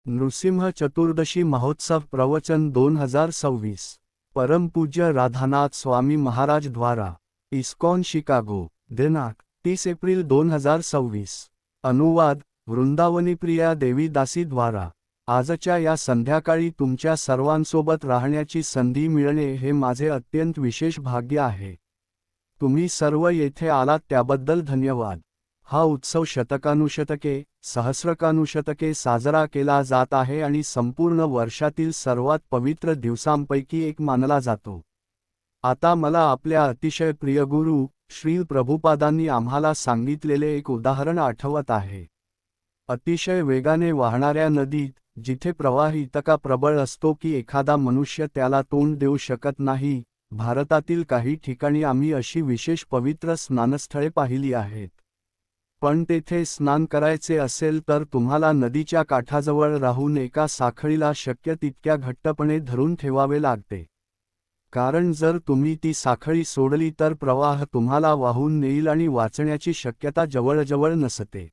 नृसिंह चतुर्दशी महोत्सव प्रवचन 2026 परमपूज्य राधानाथ स्वामी महाराज द्वारा इस्कॉन शिकागो दिनांक 30 एप्रिल 2026 अनुवाद वृंदावनी प्रिया देवी दासी द्वारा आजच्या या संध्याकाळी तुमच्या सर्वांसोबत राहण्याची संधी मिळणे हे माझे अत्यंत विशेष भाग्य आहे। तुम्ही सर्व येथे आलात त्याबद्दल धन्यवाद। हा उत्सव शतकानुशतके सहस्रकानुशतके साजरा केला जात आहे आणि संपूर्ण वर्षातील सर्वात पवित्र दिवसांपैकी एक मानला जातो। आता मला आपल्या अतिशय प्रिय गुरु श्री प्रभुपादांनी आम्हाला सांगितलेले एक उदाहरण आठवत आहे। अतिशय वेगाने वाहणाऱ्या नदीत जिथे प्रवाह इतका प्रबळ असतो की एखादा मनुष्य त्याला तोंड देऊ शकत नाही, भारतातील काही ठिकाणी आम्ही अशी विशेष पवित्र स्नानस्थळे पाहिली आहेत। पण तेथे स्नान करायचे असेल तर तुम्हाला नदीच्या काठाजवळ राहून एका साखळीला शक्य तितक्या घट्टपणे धरून ठेवावे लागते, कारण जर तुम्ही ती साखळी सोडली तर प्रवाह तुम्हाला वाहून नेईल आणि वाचण्याची शक्यता जवळजवळ नसते।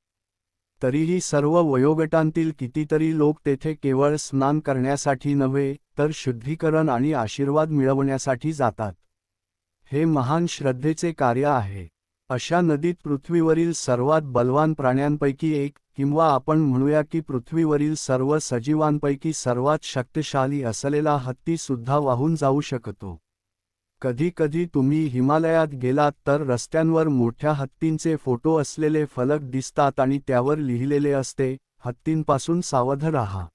तरीही सर्व वयोगटांतील कितीतरी लोक तेथे केवळ स्नान करण्यासाठी नव्हे तर शुद्धीकरण आणि आशीर्वाद मिळवण्यासाठी जातात। हे महान श्रद्धेचे कार्य आहे। अशा नदीत पृथ्वीवरील सर्वात बलवान प्राण्यांपैकी एक, किंवा आपण म्हणूया की पृथ्वीवरील सर्व सजीवांपैकी सर्वात शक्तिशाली असलेला हत्ती सुद्धा वाहून जाऊ शकतो। कधी कधी तुम्ही हिमालयात गेलात तर रस्त्यांवर मोठ्या हत्तींचे फोटो असलेले फलक दिसतात आणि त्यावर लिहिलेले असते, हत्तींपासून सावध राहा।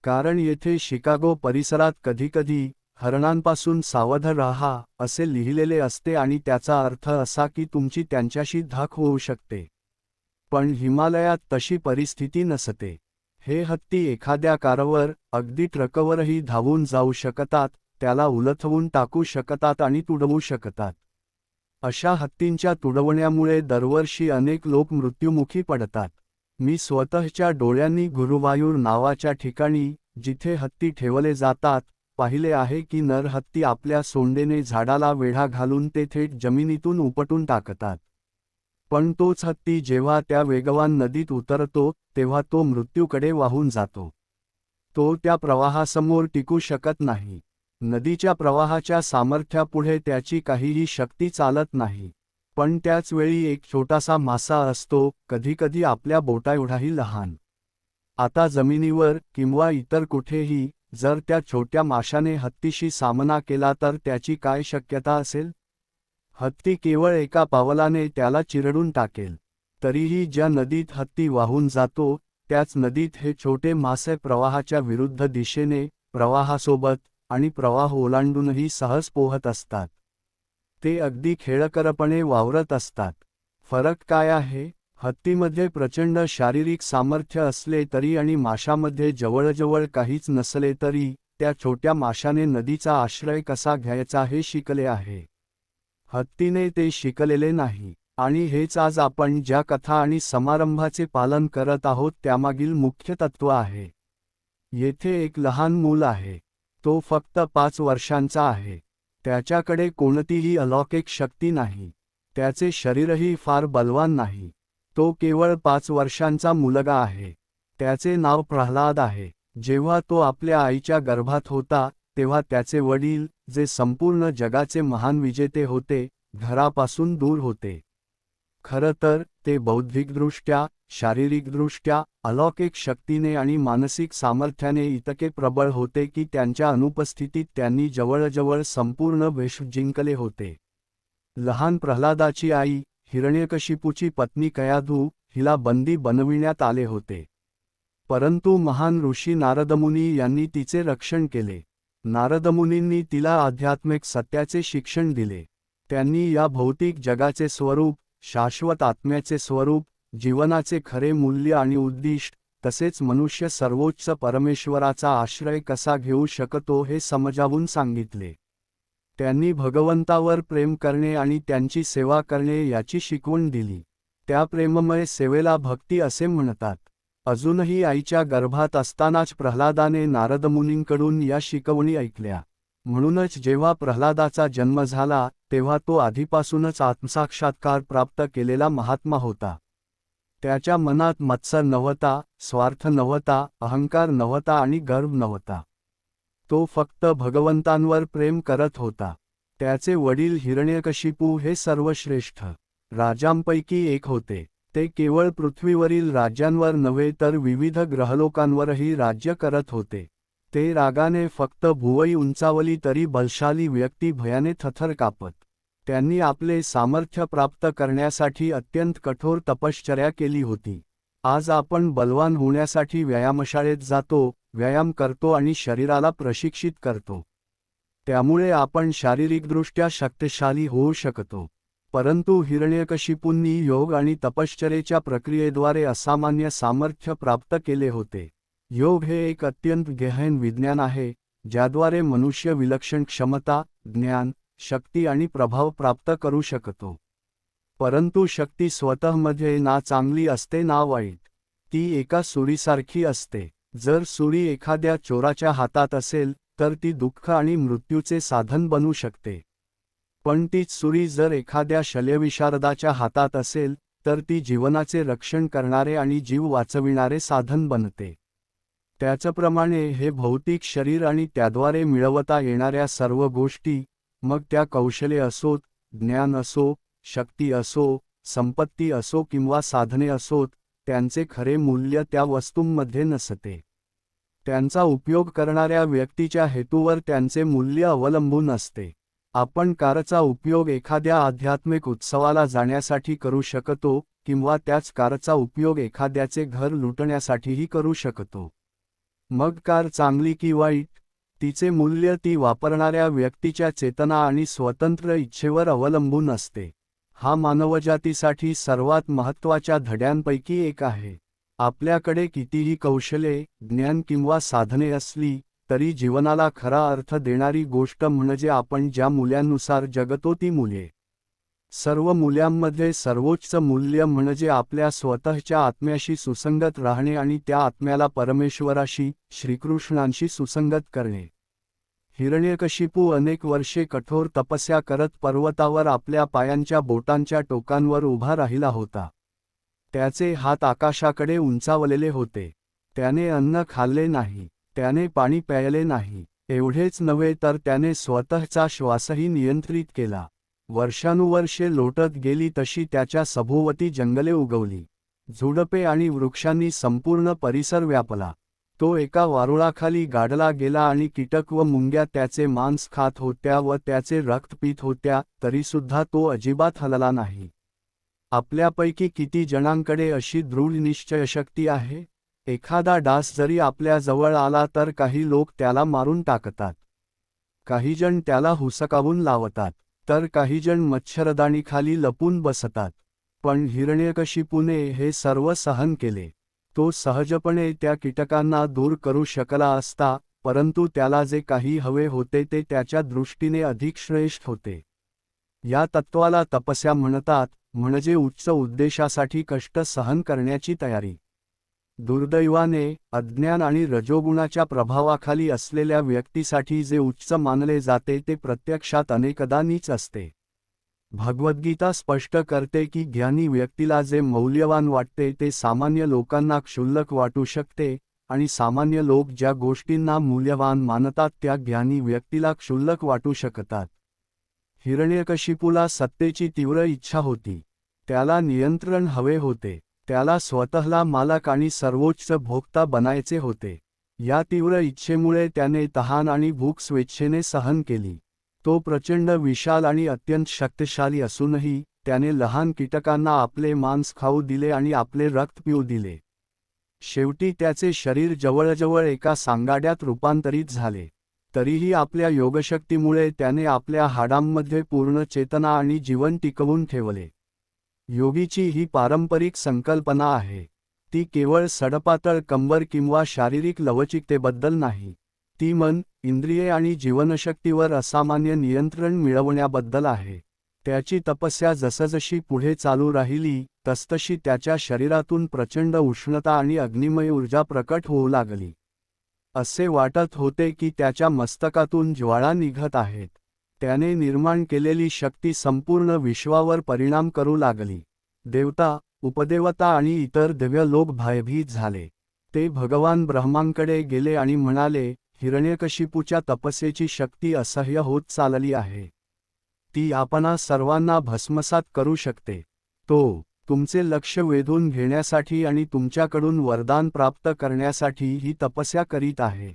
कारण येथे शिकागो परिसरात कधीकधी हरणांपासून सावध राहा असे लिहिलेले असते आणि त्याचा अर्थ असा की तुमची त्यांच्याशी धक होऊ शकते। पण हिमालयात तशी परिस्थिती नसते। हे हत्ती एखाद्या कारवर, अगदी ट्रकवरही धावून जाऊ शकतात, त्याला उलथवून टाकू शकतात आणि तुडवू शकतात। अशा हत्तींच्या तुडवण्यामुळे दरवर्षी अनेक लोक मृत्युमुखी पडतात। मी स्वतःच्या डोळ्यांनी गुरुवायूर नावाच्या ठिकाणी, जिथे हत्ती ठेवले जातात, पाहिले आहे की नर हत्ती आपल्या सोंडेने झाडाला वेढा घालून ते थेट जमिनीतून उपटून टाकतात। पण तोच हत्ती जेव्हा त्या वेगवान नदीत उतरतो तेव्हा तो मृत्यूकडे वाहून जातो। तो त्या प्रवाहासमोर टिकू शकत नाही। नदीच्या प्रवाहाच्या सामर्थ्यापुढे त्याची काहीही शक्ती चालत नाही। पण त्याच वेळी एक छोटासा मासा असतो, कधीकधी आपल्या बोटाएवढाही लहान। आता जमिनीवर किंवा इतर कुठेही जर त्या छोट्या माशाने हत्तीशी सामना केला तर त्याची काय शक्यता असेल? हत्ती केवळ एका पावलाने त्याला चिरडून टाकेल। तरीही ज्या नदीत हत्ती वाहून जातो त्याच नदीत हे छोटे मासे प्रवाहाच्या विरुद्ध दिशेने, प्रवाहासोबत आणि प्रवाह ओलांडूनही सहज पोहत असतात। ते अगदी खेळकरपणे वावरत असतात। फरक काय आहे? हत्तीमध्ये प्रचंड शारीरिक सामर्थ्य असले तरी आणि माशामध्ये जवळजवळ काहीच नसले तरी, त्या छोट्या माशाने नदीचा आश्रय कसा घ्यायचा हे शिकले आहे। हत्तीने ते शिकलेले नाही। आणि हेच आज आपण ज्या कथा आणि समारंभाचे पालन करत आहोत त्यामागील मुख्य तत्त्व आहे। येथे एक लहान मूल आहे। तो फक्त 5 वर्षांचा आहे। त्याच्याकडे कोणतीही अलौकिक शक्ती नाही। त्याचे शरीरही फार बलवान नाही। तो केवळ 5 वर्षांचा मुलगा आहे। त्याचे नाव प्रल्हाद आहे। जेव्हा तो आपल्या आईच्या गर्भात होता तेव्हा त्याचे वडील, जे संपूर्ण जगाचे महान विजेते होते, घरापासून दूर होते। खरं तर ते बौद्धिकदृष्ट्या, शारीरिकदृष्ट्या, अलौकिक शक्तीने आणि मानसिक सामर्थ्याने इतके प्रबळ होते की त्यांच्या अनुपस्थितीत त्यांनी जवळजवळ संपूर्ण विश्व जिंकले होते। लहान प्रल्हादाची आई, हिरण्यकशिपूची पत्नी कयाधू, हिला बंदी बनविण्यात आले होते। परंतु महान ऋषी नारदमुनी यांनी तिचे रक्षण केले। नारदमुनींनी तिला आध्यात्मिक सत्याचे शिक्षण दिले। त्यांनी या भौतिक जगाचे स्वरूप, शाश्वत आत्म्याचे स्वरूप, जीवनाचे खरे मूल्य आणि उद्दिष्ट, तसेच मनुष्य सर्वोच्च परमेश्वराचा आश्रय कसा घेऊ शकतो हे समजावून सांगितले। त्यांनी भगवंतावर प्रेम करणे आणि त्यांची सेवा करणे याची शिकवण दिली। त्या प्रेममय सेवेला भक्ती असे म्हणतात। अजूनही आईच्या गर्भात असतानाच प्रल्हादाने नारदमुनींकडून या शिकवणी ऐकल्या। म्हणूनच जेव्हा प्रल्हादाचा जन्म झाला तेव्हा तो आधीपासूनच आत्मसाक्षात्कार प्राप्त केलेला महात्मा होता। त्याच्या मनात मत्सर नव्हता, स्वार्थ नव्हता, अहंकार नव्हता आणि गर्व नव्हता. तो फक्त भगवंतांवर प्रेम करत होता. त्याचे वडील हिरण्यकशिपू हे सर्वश्रेष्ठ राजांपैकी एक होते. ते केवळ पृथ्वीवरील राज्यांवर नव्हे तर विविध ग्रहलोकांवरही राज्य करत होते. ते रागाने फक्त भुवई उंचावली तरी बलशाली व्यक्ती भयाने थरथर कापत. त्यांनी आपले सामर्थ्य प्राप्त करण्यासाठी अत्यंत कठोर तपश्चर्या केली होती. आज आपण बलवान होण्यासाठी व्यायामशाळेत जातो, व्यायाम करतो आणि शरीराला प्रशिक्षित करतो. त्यामुळे आपण शारीरिकदृष्ट्या शक्तिशाली होऊ शकतो. परंतु हिरण्यकशिपूंनी योग आणि तपश्चर्येच्या प्रक्रियेद्वारे असामान्य सामर्थ्य प्राप्त केले होते. योग हे एक अत्यंत गहन विज्ञान आहे, ज्याद्वारे मनुष्य विलक्षण क्षमता, ज्ञान, शक्ती आणि प्रभाव प्राप्त करू शकतो. परंतु शक्ती स्वतःमध्ये ना चांगली असते ना वाईट. ती एका सुरीसारखी असते. जर सुरी एखाद्या चोराच्या हातात असेल तर ती दुःख आणि मृत्यूचे साधन बनू शकते. पण तीच सुरी जर एखाद्या शल्यविशारदाच्या हातात असेल तर ती जीवनाचे रक्षण करणारे आणि जीव वाचविणारे साधन बनते. त्याचप्रमाणे हे भौतिक शरीर आणि त्याद्वारे मिळवता येणाऱ्या सर्व गोष्टी, मग त्या कौशल्ये असोत, ज्ञान असो, शक्ती असो, संपत्ती असो किंवा साधने असोत, त्यांचे खरे मूल्य त्या वस्तूंमध्ये नसते. त्यांचा उपयोग करणाऱ्या व्यक्तीच्या हेतूवर त्यांचे मूल्य अवलंबून असते. आपण कारचा उपयोग एखाद्या आध्यात्मिक उत्सवाला जाण्यासाठी करू शकतो किंवा त्याच कारचा उपयोग एखाद्याचे घर लुटण्यासाठीही करू शकतो. मग कार चांगली की वाईट, तिचे मूल्य ती वापरणाऱ्या व्यक्तीच्या चेतना आणि स्वतंत्र इच्छेवर अवलंबून असते. हा मानवजातीसाठी सर्वात महत्त्वाच्या धड्यांपैकी एक आहे. आपल्याकडे कितीही कौशल्ये, ज्ञान किंवा साधने असली तरी जीवनाला खरा अर्थ देणारी गोष्ट म्हणजे आपण ज्या मूल्यांनुसार जगतो ती मूल्ये. सर्व मूल्यांमध्ये सर्वोच्च मूल्य म्हणजे आपल्या स्वतःच्या आत्म्याशी सुसंगत राहणे आणि त्या आत्म्याला परमेश्वराशी, श्रीकृष्णांशी सुसंगत करणे. हिरण्यकशिपू अनेक वर्षे कठोर तपस्या करत पर्वतावर आपल्या पायांच्या बोटांच्या टोकांवर उभा राहिला होता. त्याचे हात आकाशाकडे उंचावलेले होते. त्याने अन्न खाल्ले नाही, त्याने पाणी प्यायले नाही. एवढेच नव्हे तर त्याने स्वतःचा श्वासही नियंत्रित केला. वर्षानुवर्षे लोटत गेली तशी त्याच्या सभोवती जंगले उगवली. झुडपे आणि वृक्षांनी संपूर्ण परिसर व्यापला. तो एका वारुळाखाली गाडला गेला आणि कीटक व मुंग्या त्याचे मांस खात होत्या व त्याचे रक्त पीत होत्या, तरीसुद्धा तो अजिबात हलला नाही. आपल्यापैकी किती जणांकडे अशी दृढ निश्चयशक्ती आहे? एखादा डास जरी आपल्या जवळ आला तर काही लोक त्याला मारून टाकतात. काही जण त्याला हुसकावून लावतात, तर काही जण मच्छरदाणीखाली लपून बसतात. पण हिरण्यकशिपूने हे सर्व सहन केले. तो सहजपणे त्या कीटकांना दूर करू शकला असता, परंतु त्याला जे काही हवे होते ते त्याच्या दृष्टीने अधिक श्रेष्ठ होते. या तत्त्वाला तपस्या म्हणतात, म्हणजे उच्च उद्देशासाठी कष्ट सहन करण्याची तयारी. दुर्दैवाने, अज्ञान आणि रजोगुणाच्या प्रभावाखाली असलेल्या व्यक्तीसाठी जे उच्च मानले जाते ते प्रत्यक्षात अनेकदा नीच असते. भगवद्गीता स्पष्ट करते की ज्ञानी व्यक्तीला जे मौल्यवान वाटते ते सामान्य लोकांना क्षुल्लक वाटू शकते, आणि सामान्य लोक ज्या गोष्टींना मूल्यवान मानतात त्या ज्ञानी व्यक्तीला क्षुल्लक वाटू शकतात. हिरण्यकशिपूला सत्तेची तीव्र इच्छा होती. त्याला नियंत्रण हवे होते. त्याला स्वतःला मालक आणि सर्वोच्च भोक्ता बनायचे होते. या तीव्र इच्छेमुळे त्याने तहान आणि भूक स्वेच्छेने सहन केली. तो प्रचंड विशाल आणि अत्यंत शक्तिशाली असूनही त्याने लहान कीटकांना आपले मांस खाऊ दिले आणि आपले रक्त पिऊ दिले. शेवटी त्याचे शरीर जवळजवळ एका सांगाड्यात रूपांतरित झाले. तरीही आपल्या योगशक्तीमुळे त्याने आपल्या हाडांमध्ये पूर्ण चेतना आणि जीवन टिकवून ठेवले. योगीची ही पारंपरिक संकल्पना आहे. ती केवळ सडपातळ कंबर किंवा शारीरिक लवचिकतेबद्दल नाही. ती मन, इंद्रिये आणि जीवनशक्तीवर असामान्य नियंत्रण मिळवण्याबद्दल आहे. त्याची तपस्या जसजशी पुढे चालू राहिली तसतशी त्याच्या शरीरातून प्रचंड उष्णता आणि अग्निमय ऊर्जा प्रकट होऊ लागली. असे वाटत होते की त्याच्या मस्तकातून ज्वाळा निघत आहेत. त्याने निर्माण केलेली शक्ती संपूर्ण विश्वावर परिणाम करू लागली. देवता, उपदेवता आणि इतर दिव्य लोक भयभीत झाले. ते भगवान ब्रह्मांकडे गेले आणि म्हणाले, हिरण्यकशिपूच्या तपस्येची शक्ती असह्य होत चालली आहे. ती आपणा सर्वांना भस्मसात करू शकते. तो तुमचे लक्ष वेधून घेण्यासाठी आणि तुमच्याकडून वरदान प्राप्त करण्यासाठी ही तपस्या करीत आहे.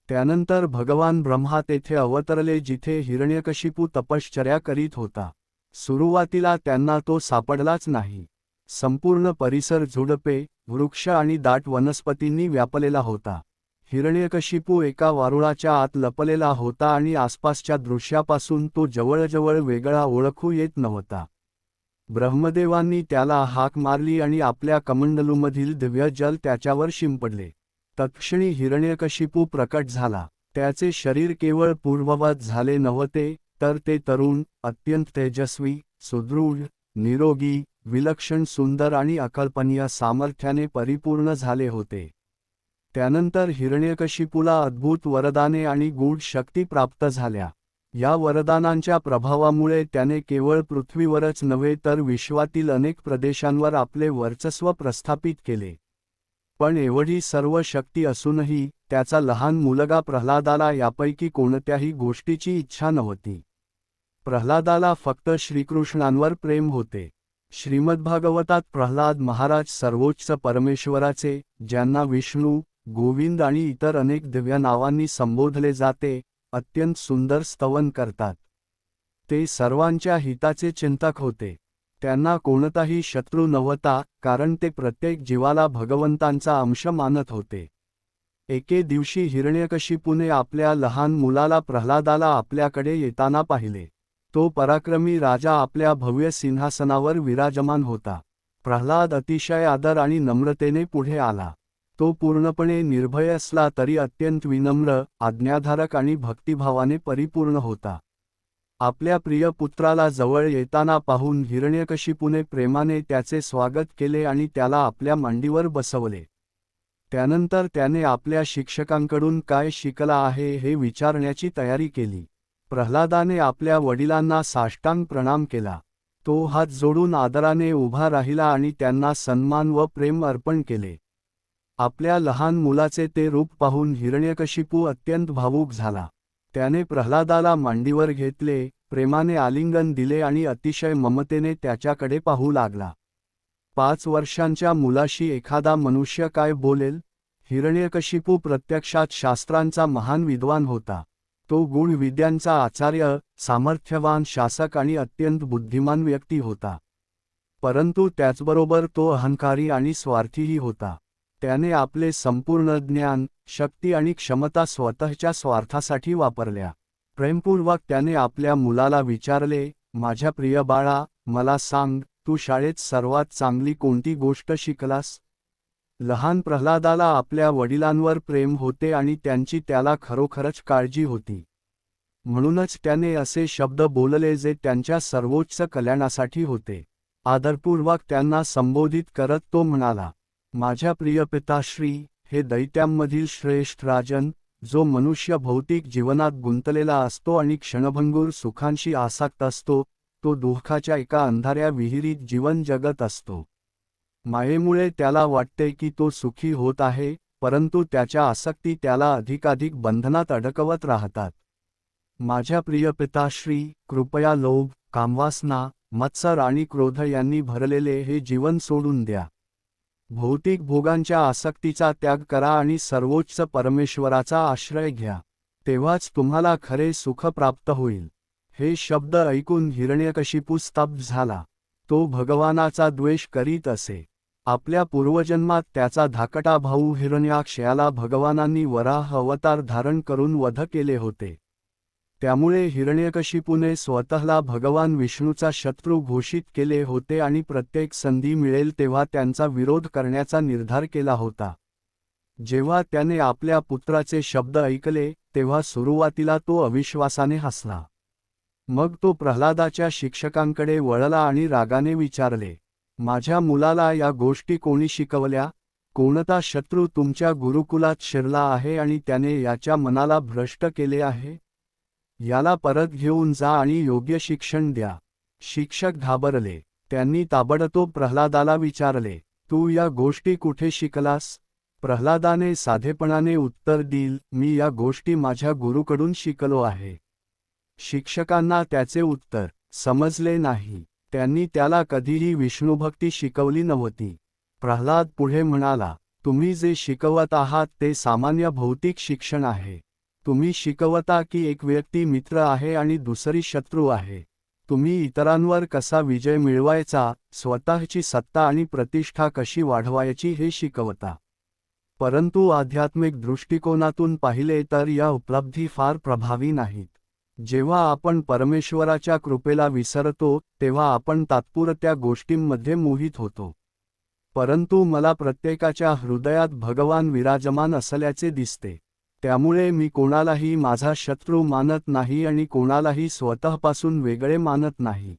त्यानंतर भगवान ब्रह्मा तेथे अवतरले जिथे हिरण्यकशिपू तपश्चर्या करीत होता. सुरुवातीला त्यांना तो सापडलाच नाही. संपूर्ण परिसर झुडपे, वृक्ष आणि दाट वनस्पतींनी व्यापलेला होता. हिरण्यकशिपू एका वारुळाच्या आत लपलेला होता आणि आसपासच्या दृश्यापासून तो जवळजवळ वेगळा ओळखू येत नव्हता. ब्रह्मदेवांनी त्याला हाक मारली आणि आपल्या कमंडलूमधील दिव्य जल त्याच्यावर शिंपडले. तत्क्षणी हिरण्यकशिपू प्रकट झाला. त्याचे शरीर केवळ पूर्ववत झाले नव्हते, तर ते तरुण, अत्यंत तेजस्वी, सुदृढ, निरोगी, विलक्षण सुंदर आणि अकल्पनीय सामर्थ्याने परिपूर्ण झाले होते. त्यानंतर हिरण्यकशिपूला अद्भुत वरदाने आणि गूढ शक्ती प्राप्त झाल्या. या वरदानांच्या प्रभावामुळे त्याने केवळ पृथ्वीवरच नव्हे तर विश्वातील अनेक प्रदेशांवर आपले वर्चस्व प्रस्थापित केले. पण एवढी सर्व शक्ती असूनही त्याचा लहान मुलगा प्रल्हादाला यापैकी कोणत्याही गोष्टीची इच्छा नव्हती. प्रल्हादाला फक्त श्रीकृष्णांवर प्रेम होते. श्रीमद्भागवतात प्रल्हाद महाराज सर्वोच्च परमेश्वराचे, ज्यांना विष्णू, गोविंद आणि इतर अनेक दिव्य नावांनी संबोधले जाते, अत्यंत सुंदर स्तवन करतात. ते सर्वांच्या हिताचे चिंतक होते. त्यांना कोणताही शत्रू नव्हता, कारण ते प्रत्येक जीवाला भगवंतांचा अंश मानत होते. एके दिवशी हिरण्यकशिपूने आपल्या लहान मुलाला प्रल्हादाला आपल्याकडे येताना पाहिले. तो पराक्रमी राजा आपल्या भव्य सिंहासनावर विराजमान होता. प्रल्हाद अतिशय आदर आणि नम्रतेने पुढे आला. तो पूर्णपणे निर्भय असला तरी अत्यंत विनम्र, आज्ञाधारक आणि भक्तिभावाने परिपूर्ण होता. आपल्या प्रिय पुत्राला जवळ येताना पाहून हिरण्यकशिपूने प्रेमाने त्याचे स्वागत केले आणि त्याला आपल्या मांडीवर बसवले. त्यानंतर त्याने आपल्या शिक्षकांकडून काय शिकला आहे हे विचारण्याची तयारी केली. प्रल्हादाने आपल्या वडिलांना साष्टांग प्रणाम केला. तो हात जोडून आदराने उभा राहिला आणि त्यांना सन्मान व प्रेम अर्पण केले. आपल्या लहान मुलाचे ते रूप पाहून हिरण्यकशिपू अत्यंत भावूक झाला. त्याने प्रल्हादाला मांडीवर घेतले, प्रेमाने आलिंगन दिले आणि अतिशय ममतेने त्याच्याकडे पाहू लागला. 5 वर्षांच्या मुलाशी एखादा मनुष्य काय बोलेल? हिरण्यकशिपू प्रत्यक्षात शास्त्रांचा महान विद्वान होता. तो गूढ विद्यांचा आचार्य, सामर्थ्यवान शासक आणि अत्यंत बुद्धिमान व्यक्ती होता. परंतु त्याचबरोबर तो अहंकारी आणि स्वार्थीही होता. त्याने आपले संपूर्ण ज्ञान, शक्ती आणि क्षमता स्वतःच्या स्वार्थासाठी वापरल्या. प्रेमपूर्वक त्याने आपल्या मुलाला विचारले, माझ्या प्रिय बाळा, मला सांग, तू शाळेत सर्वात चांगली कोणती गोष्ट शिकलास? लहान प्रल्हादाला आपल्या वडिलांवर प्रेम होते आणि त्यांची त्याला खरोखरच काळजी होती. म्हणूनच त्याने असे शब्द बोलले जे त्यांच्या सर्वोच्च कल्याणासाठी होते. आदरपूर्वक त्यांना संबोधित करत तो म्हणाला, माझ्या प्रिय पिताश्री, हे दैत्यांमधील श्रेष्ठ राजन, जो मनुष्य भौतिक जीवनात गुंतलेला असतो आणि क्षणभंगूर सुखांशी आसक्त असतो, तो दुःखाच्या एका अंधाऱ्या विहिरीत जीवन जगत असतो. मायेमुळे त्याला वाटते की तो सुखी होत आहे, परंतु त्याच्या आसक्ती त्याला अधिकाधिक बंधनात अडकवत राहतात. माझ्या प्रिय पिताश्री, कृपया लोभ, कामवासना, मत्सर आणि क्रोध यांनी भरलेले हे जीवन सोडून द्या. भौतिक भोगांच्या आसक्तीचा त्याग करा आणि सर्वोच्च परमेश्वराचा आश्रय घ्या. तेव्हाच तुम्हाला खरे सुख प्राप्त होईल. हे शब्द ऐकून हिरण्यकशिपू स्तब्ध झाला. तो भगवानाचा द्वेष करीत असे. आपल्या पूर्वजन्मात त्याचा धाकटा भाऊ हिरण्याक्ष याला भगवानांनी वराह अवतार धारण करून वध केले होते. त्यामुळे हिरण्यकशिपूने स्वतःला भगवान विष्णूचा शत्रू घोषित केले होते आणि प्रत्येक संधी मिळेल तेव्हा त्यांचा विरोध करण्याचा निर्धार केला होता. जेव्हा त्याने आपल्या पुत्राचे शब्द ऐकले, तेव्हा सुरुवातीला तो अविश्वासाने हसला. मग तो प्रल्हादाच्या शिक्षकांकडे वळला आणि रागाने विचारले, माझ्या मुलाला या गोष्टी कोणी शिकवल्या? कोणता शत्रू तुमच्या गुरुकुलात शिरला आहे आणि त्याने याच्या मनाला भ्रष्ट केले आहे? याला परत घेऊन जा आणि योग्य शिक्षण द्या. शिक्षक घाबरले. त्यांनी ताबडतोब प्रल्हादाला विचारले, तू या गोष्टी कुठे शिकलास? प्रल्हादाने साधेपणाने उत्तर दिल, मी या गोष्टी माझ्या गुरुकडून शिकलो आहे. शिक्षकांना त्याचे उत्तर समजले नाही. त्यांनी त्याला कधीही विष्णुभक्ती शिकवली नव्हती. प्रल्हाद पुढे म्हणाला, तुम्ही जे शिकवत आहात ते सामान्य भौतिक शिक्षण आहे. तुम्ही शिकवता की एक व्यक्ती मित्र आहे आणि दुसरी शत्रू आहे. तुम्ही इतरांवर कसा विजय मिळवायचा, स्वतःची सत्ता आणि प्रतिष्ठा कशी वाढवायची हे शिकवता. परंतु आध्यात्मिक दृष्टिकोनातून पाहिले तर या उपलब्धी फार प्रभावी नाहीत. जेव्हा आपण परमेश्वराच्या कृपेला विसरतो तेव्हा आपण तात्पुरत्या गोष्टींमध्ये मोहित होतो. परंतु मला प्रत्येकाच्या हृदयात भगवान विराजमान असल्याचे दिसते. त्यामुळे मी कोणालाही माझा शत्रू मानत नाही आणि कोणालाही स्वतःपासून वेगळे मानत नाही.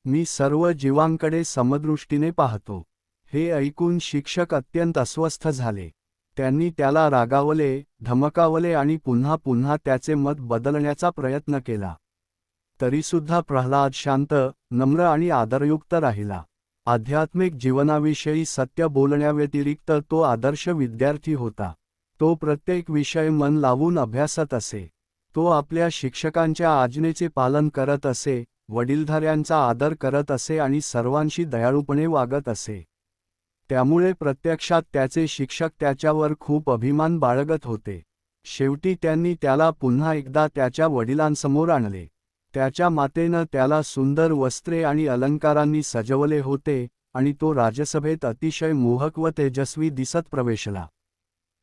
मी सर्व जीवांकडे समदृष्टीने पाहतो. हे ऐकून शिक्षक अत्यंत अस्वस्थ झाले. त्यांनी त्याला रागावले, धमकावले आणि पुन्हा पुन्हा त्याचे मत बदलण्याचा प्रयत्न केला. तरीसुद्धा प्रल्हाद शांत, नम्र आणि आदरयुक्त राहिला. आध्यात्मिक जीवनाविषयी सत्य बोलण्याव्यतिरिक्त तो आदर्श विद्यार्थी होता. तो प्रत्येक विषय मन लावून अभ्यासत असे. तो आपल्या शिक्षकांच्या आज्ञेचे पालन करत असे, वडीलधाऱ्यांचा आदर करत असे आणि सर्वांशी दयाळूपणे वागत असे. त्यामुळे प्रत्यक्षात त्याचे शिक्षक त्याच्यावर खूप अभिमान बाळगत होते. शेवटी त्यांनी त्याला पुन्हा एकदा त्याच्या वडिलांसमोर आणले. त्याच्या मातेनं त्याला सुंदर वस्त्रे आणि अलंकारांनी सजवले होते आणि तो राजसभेत अतिशय मोहक व तेजस्वी दिसत प्रवेशला.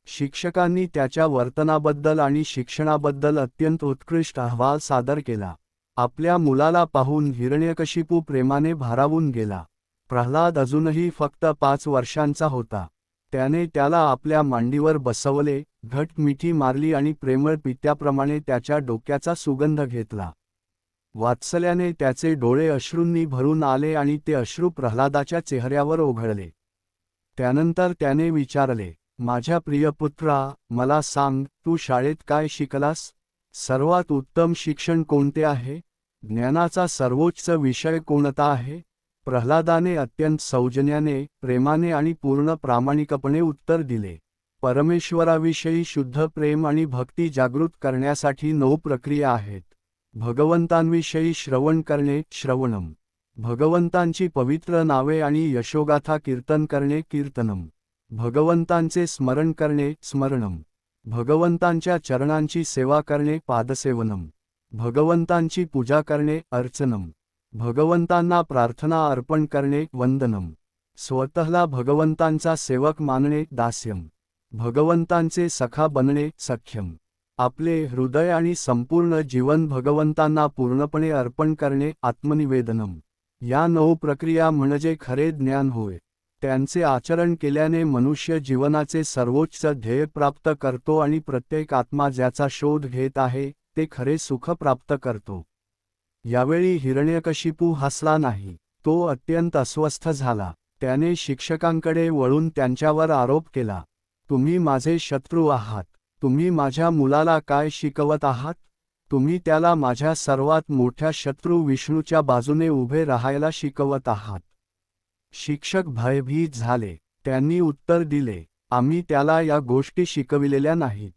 शिक्षकांनी त्याच्या वर्तनाबद्दल आणि शिक्षणाबद्दल अत्यंत उत्कृष्ट अहवाल सादर केला. आपल्या मुलाला पाहून हिरण्यकशिपू प्रेमाने भारावून गेला. प्रल्हाद अजूनही फक्त 5 वर्षांचा होता. त्याने त्याला आपल्या मांडीवर बसवले, घट मिठी मारली आणि प्रेमळ पित्याप्रमाणे त्याच्या डोक्याचा सुगंध घेतला. वात्सल्याने त्याचे डोळे अश्रूंनी भरून आले आणि ते अश्रू प्रल्हादाच्या चेहऱ्यावर ओघळले. त्यानंतर त्याने विचारले, माझ्या प्रिय पुत्रा, मला सांग, तू शाळेत काय शिकलास? सर्वात उत्तम शिक्षण कोणते आहे? ज्ञानाचा सर्वोच्च विषय कोणता आहे? प्रल्हादाने अत्यंत सौजन्याने, प्रेमाने आणि पूर्ण प्रामाणिकपणे उत्तर दिले. परमेश्वराविषयी शुद्ध प्रेम आणि भक्ती जागृत करण्यासाठी 9 प्रक्रिया आहेत. भगवंतांविषयी श्रवण करणे, श्रवणम. भगवंतांची पवित्र नावे आणि यशोगाथा कीर्तन करणे, कीर्तनम. भगवंतांचे स्मरण करणे, स्मरणम. भगवंतांच्या चरणांची सेवा करणे, पादसेवनम. भगवंतांची पूजा करणे, अर्चनम. भगवंतांना प्रार्थना अर्पण करणे, वंदनम. स्वतःला भगवंतांचा सेवक मानणे, दास्यम. भगवंतांचे सखा बनणे, सख्यम. आपले हृदय आणि संपूर्ण जीवन भगवंतांना पूर्णपणे अर्पण करणे, आत्मनिवेदनम. या 9 प्रक्रिया म्हणजे खरे ज्ञान होय. त्यांचे आचरण केल्याने मनुष्य जीवनाचे सर्वोच्च ध्येय प्राप्त करतो आणि प्रत्येक आत्मा ज्याचा शोध घेत आहे ते खरे सुख प्राप्त करतो. यावेळी हिरण्यकशिपू हसला नाही. तो अत्यंत अस्वस्थ झाला. त्याने शिक्षकांकडे वळून त्यांच्यावर आरोप केला, तुम्ही माझे शत्रू आहात. तुम्ही माझ्या मुलाला काय शिकवत आहात? तुम्ही त्याला माझ्या सर्वात मोठ्या शत्रू विष्णूच्या बाजूने उभे राहायला शिकवत आहात. शिक्षक भयभीत झाले. त्यांनी उत्तर दिले, आम्ही त्याला या गोष्टी शिकविलेल्या नाहीत.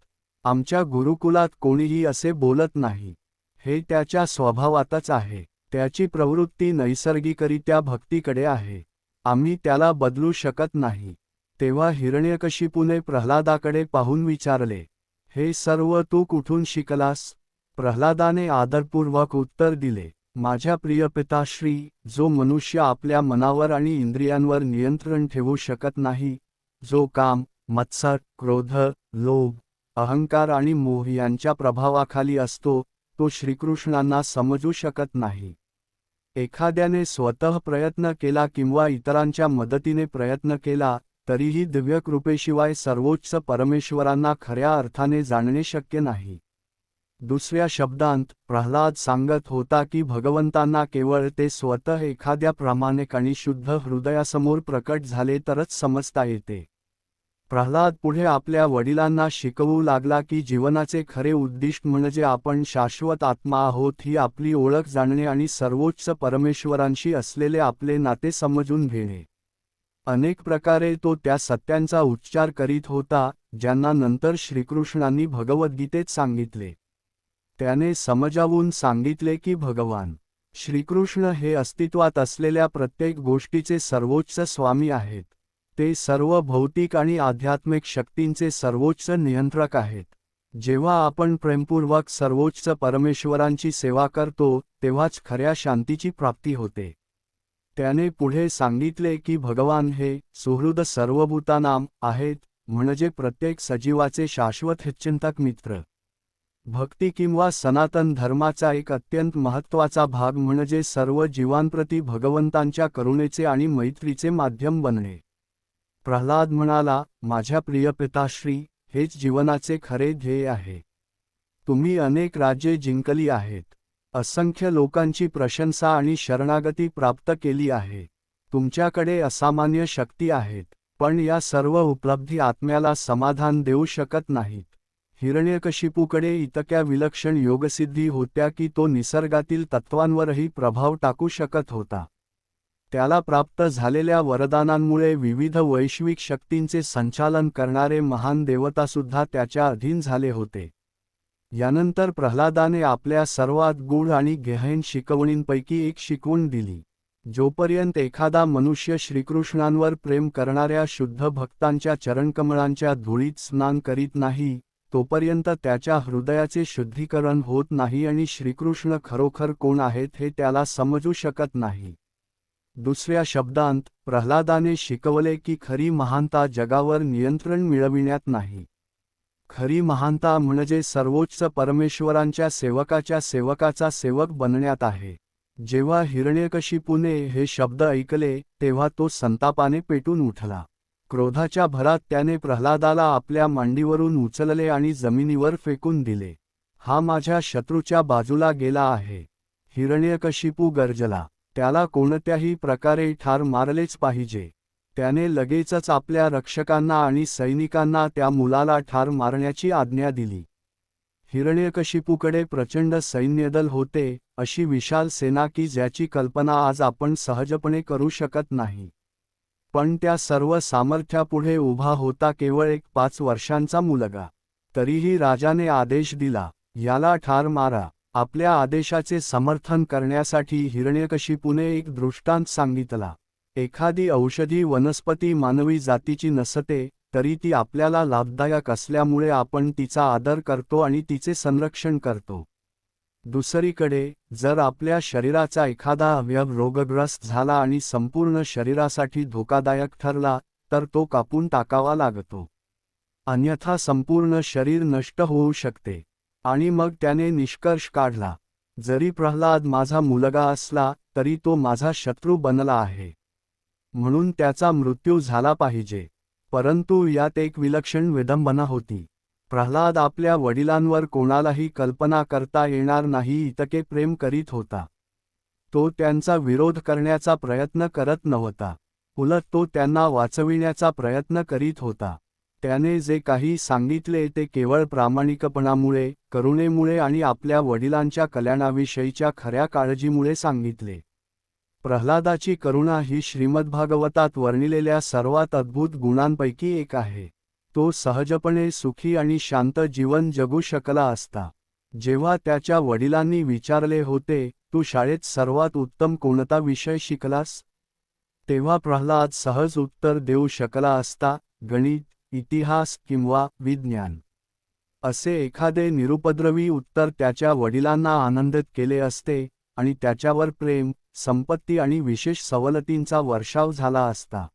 आमच्या गुरुकुलात कोणीही असे बोलत नाही. हे त्याच्या स्वभावातच आहे. त्याची प्रवृत्ती नैसर्गिकरित्या भक्तीकडे आहे. आम्ही त्याला बदलू शकत नाही. तेव्हा हिरण्यकशिपूने प्रल्हादाकडे पाहून विचारले, हे सर्व तू कुठून शिकलास? प्रल्हादाने आदरपूर्वक उत्तर दिले, माझ्या प्रिय पिताश्री, जो मनुष्य आपल्या मनावर आणि इंद्रियांवर नियंत्रण ठेवू शकत नाही, जो काम, मत्सर, क्रोध, लोभ, अहंकार आणि मोह यांच्या प्रभावाखाली असतो, तो श्रीकृष्णांना समजू शकत नाही. एखाद्याने स्वतः प्रयत्न केला किंवा इतरांच्या मदतीने प्रयत्न केला तरीही दिव्यकृपेशिवाय सर्वोच्च परमेश्वरांना खऱ्या अर्थाने जाणणे शक्य नाही. दुसऱ्या शब्दांत, प्रल्हाद सांगत होता की भगवंतांना केवळ ते स्वतः एखाद्या प्रामाणिक आणि शुद्ध हृदयासमोर प्रकट झाले तरच समजता येते. प्रल्हाद पुढे आपल्या वडिलांना शिकवू लागला की जीवनाचे खरे उद्दिष्ट म्हणजे आपण शाश्वत आत्मा आहोत ही आपली ओळख जाणणे आणि सर्वोच्च परमेश्वरांशी असलेले आपले नाते समजून घेणे. अनेक प्रकारे तो त्या सत्यांचा उच्चार करीत होता, ज्यांना नंतर श्रीकृष्णांनी भगवद्गीतेत सांगितले. त्याने समजावून सांगितले की भगवान श्रीकृष्ण हे अस्तित्वात असलेल्या प्रत्येक गोष्टीचे सर्वोच्च स्वामी आहेत. ते सर्व भौतिक आणि आध्यात्मिक शक्तींचे सर्वोच्च नियंत्रक आहेत. जेव्हा आपण प्रेमपूर्वक सर्वोच्च परमेश्वरांची सेवा करतो, तेव्हाच खऱ्या शांतीची प्राप्ती होते. त्याने पुढे सांगितले की भगवान हे सुहृद सर्वभूतानाम आहेत, म्हणजे प्रत्येक सजीवाचे शाश्वत हितचिंतक मित्र. भक्ती किंवा सनातन धर्माचा एक अत्यंत महत्त्वाचा भाग म्हणजे सर्व जीवांप्रती भगवंतांच्या करुणेचे आणि मैत्रीचे माध्यम बनणे. प्रल्हाद म्हणाला, माझ्या प्रिय पिताश्री, हेच जीवनाचे खरे ध्येय आहे. तुम्ही अनेक राज्ये जिंकली आहेत, असंख्य लोकांची प्रशंसा आणि शरणागती प्राप्त केली आहे. तुमच्याकडे असामान्य शक्ती आहेत, पण या सर्व उपलब्धी आत्म्याला समाधान देऊ शकत नाहीत. हिरण्यकशिपूकडे इतक्या विलक्षण योगसिद्धी होत्या की तो निसर्गातील तत्वांवरही प्रभाव टाकू शकत होता. त्याला प्राप्त झालेल्या वरदानांमुळे विविध वैश्विक शक्तींचे संचालन करणारे महान देवतासुद्धा त्याच्या अधीन झाले होते. यानंतर प्रल्हादाने आपल्या सर्वात गूढ आणि गहन शिकवणींपैकी एक शिकवण दिली. जोपर्यंत एखादा मनुष्य श्रीकृष्णांवर प्रेम करणाऱ्या शुद्ध भक्तांच्या चरणकमळांच्या धुळीत स्नान करीत नाही, तोपर्यंत त्याच्या हृदयाचे शुद्धीकरण होत नाही आणि श्रीकृष्ण खरोखर कोण आहेत हे त्याला समजू शकत नाही. दुसऱ्या शब्दांत, प्रल्हादाने शिकवले की खरी महानता जगावर नियंत्रण मिळविण्यात नाही. खरी महानता म्हणजे सर्वोच्च परमेश्वरांच्या सेवकाच्या सेवकाचा सेवक बनण्यात आहे. जेव्हा हिरण्यकशिपूने हे शब्द ऐकले, तेव्हा तो संतापाने पेटून उठला. क्रोधाच्या भरात त्याने प्रल्हादाला आपल्या मांडीवरून उचलले आणि जमिनीवर फेकून दिले. हा माझ्या शत्रूच्या बाजूला गेला आहे. हिरण्यकशिपू गर्जला. त्याला कोणत्याही प्रकारे ठार मारलेच पाहिजे. त्याने लगेचच आपल्या रक्षकांना आणि सैनिकांना त्या मुलाला ठार मारण्याची आज्ञा दिली. हिरण्यकशिपूकडे प्रचंड सैन्यदल होते, अशी विशाल सेना की ज्याची कल्पना आज आपण सहजपणे करू शकत नाही. पण त्या सर्व सामर्थ्यापुढे उभा होता केवळ एक 5 वर्षांचा मुलगा. तरीही राजाने आदेश दिला, याला ठार मारा. आपल्या आदेशाचे समर्थन करण्यासाठी हिरण्यकशिपूने एक दृष्टांत सांगितला. एखादी औषधी वनस्पती मानवी जातीची नसते, तरी ती आपल्याला लाभदायक असल्यामुळे आपण तिचा आदर करतो आणि तिचे संरक्षण करतो. दुसरीकडे, जर आपल्या शरीराचा एखादा अवयव रोगग्रस्त झाला आणि संपूर्ण शरीरासाठी धोकादायक ठरला, तर तो कापून टाकावा लागतो. अन्यथा संपूर्ण शरीर नष्ट होऊ शकते. आणि मग त्याने निष्कर्ष काढला, जरी प्रल्हाद माझा मुलगा असला, तरी तो माझा शत्रू बनला आहे. म्हणून त्याचा मृत्यू झाला पाहिजे. परंतु यात एक विलक्षण विडंबना होती. प्रल्हाद आपल्या वडिलांवर कोणालाही कल्पना करता येणार नाही इतके प्रेम करीत होता. तो त्यांचा विरोध करण्याचा प्रयत्न करत नव्हता. उलट तो त्यांना वाचविण्याचा प्रयत्न करीत होता. त्याने जे काही सांगितले ते केवळ प्रामाणिकपणामुळे, करुणेमुळे आणि आपल्या वडिलांच्या कल्याणाविषयीच्या खऱ्या काळजीमुळे सांगितले. प्रल्हादाची करुणा ही श्रीमद्भागवतात वर्णिलेल्या सर्वात अद्भुत गुणांपैकी एक आहे. तो सहजपणे सुखी आणि शांत जीवन जगू शकला असता. जेव्हा त्याच्या वडिलांनी विचारले होते, तू शाळेत सर्वात उत्तम कोणता विषय शिकलास? तेव्हा प्रल्हाद सहज उत्तर देऊ शकला असता, गणित, इतिहास किंवा विज्ञान. असे एखादे निरुपद्रवी उत्तर त्याच्या वडिलांना आनंदित केले असते आणि त्याच्यावर प्रेम, संपत्ती आणि विशेष सवलतींचा वर्षाव झाला असता.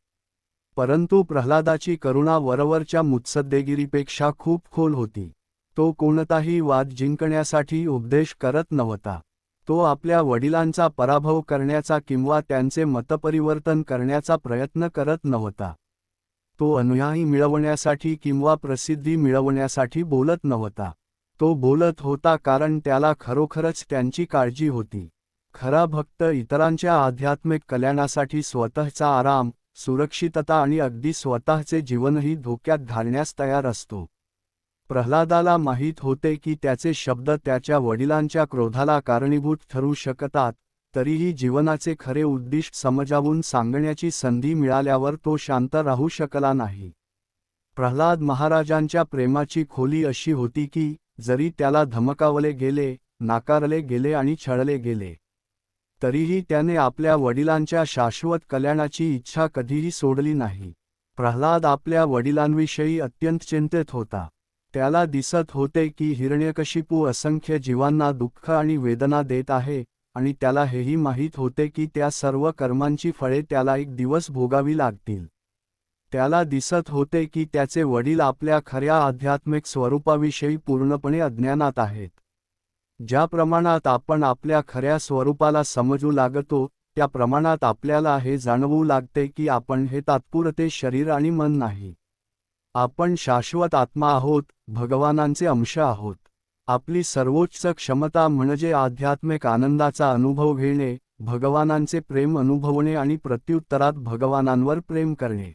परंतु प्रल्हादाची करुणा वरवरच्या मुत्सद्देगिरीपेक्षा खूप खोल होती. तो कोणताही वाद जिंकण्यासाठी उपदेश करत नव्हता. तो आपल्या वडिलांचा पराभव करण्याचा किंवा त्यांचे मतपरिवर्तन करण्याचा प्रयत्न करत नव्हता. तो अनुयायी मिळवण्यासाठी किंवा प्रसिद्धी मिळवण्यासाठी बोलत नव्हता. तो बोलत होता कारण त्याला खरोखरच त्यांची काळजी होती. खरा भक्त इतरांच्या आध्यात्मिक कल्याणासाठी स्वतःचा आराम, सुरक्षितता आणि अगदी स्वतःचे जीवनही धोक्यात घालण्यास तयार असतो. प्रल्हादाला माहीत होते की त्याचे शब्द त्याच्या वडिलांच्या क्रोधाला कारणीभूत ठरू शकतात, तरीही जीवनाचे खरे उद्दिष्ट समजावून सांगण्याची संधी मिळाल्यावर तो शांत राहू शकला नाही. प्रल्हाद महाराजांच्या प्रेमाची खोली अशी होती की जरी त्याला धमकावले गेले, नाकारले गेले आणि छळले गेले, तरीही त्याने आपल्या वडिलांच्या शाश्वत कल्याणाची इच्छा कधीही सोडली नाही. प्रल्हाद आपल्या वडिलांविषयी अत्यंत चिंतित होता. त्याला दिसत होते की हिरण्यकशिपू असंख्य जीवांना दुःख आणि वेदना देत आहे, आणि त्याला हेही माहीत होते की त्या सर्व कर्मांची फळे त्याला एक दिवस भोगावी लागतील. त्याला दिसत होते की त्याचे वडील आपल्या खऱ्या आध्यात्मिक स्वरूपाविषयी पूर्णपणे अज्ञानात आहेत. ज्या प्रमाणात आपण आपल्या खऱ्या स्वरूपाला समजू लागतो, त्या प्रमाणात आपल्याला हे जाणवू लागते की आपण हे तात्पुरते शरीर आणि मन नाही. आपण शाश्वत आत्मा आहोत, भगवानांचे अंश आहोत. आपली सर्वोच्च क्षमता म्हणजे आध्यात्मिक आनंदाचा अनुभव घेणे, भगवानांचे प्रेम अनुभवणे आणि प्रत्युत्तरात भगवानांवर प्रेम करणे.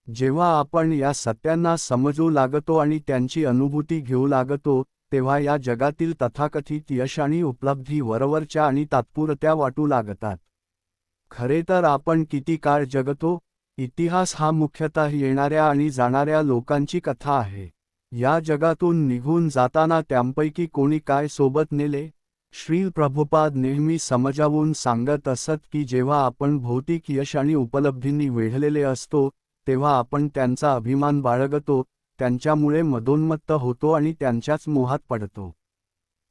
जेव्हा आपण या सत्यांना समजू लागतो आणि त्यांची अनुभूती घेऊ लागतो, तेव्हा या जगातील तथाकथित यश आणि उपलब्धी वरवरच्या आणि तात्पुरत्या वाटू लागतात. खरे तर आपण किती काळ जगतो? इतिहास हा मुख्यतः येणाऱ्या आणि जाणाऱ्या लोकांची कथा आहे. या जगातून निघून जाताना त्यांपैकी कोणी काय सोबत नेले? श्रील प्रभुपाद नेहमी समजावून सांगत असत की जेव्हा आपण भौतिक यश आणि उपलब्धींनी वेढलेले असतो, तेव्हा आपण त्यांचा अभिमान बाळगतो, त्यांच्यामुळे मदोन्मत्त होतो आणि त्यांच्याच मोहात पडतो.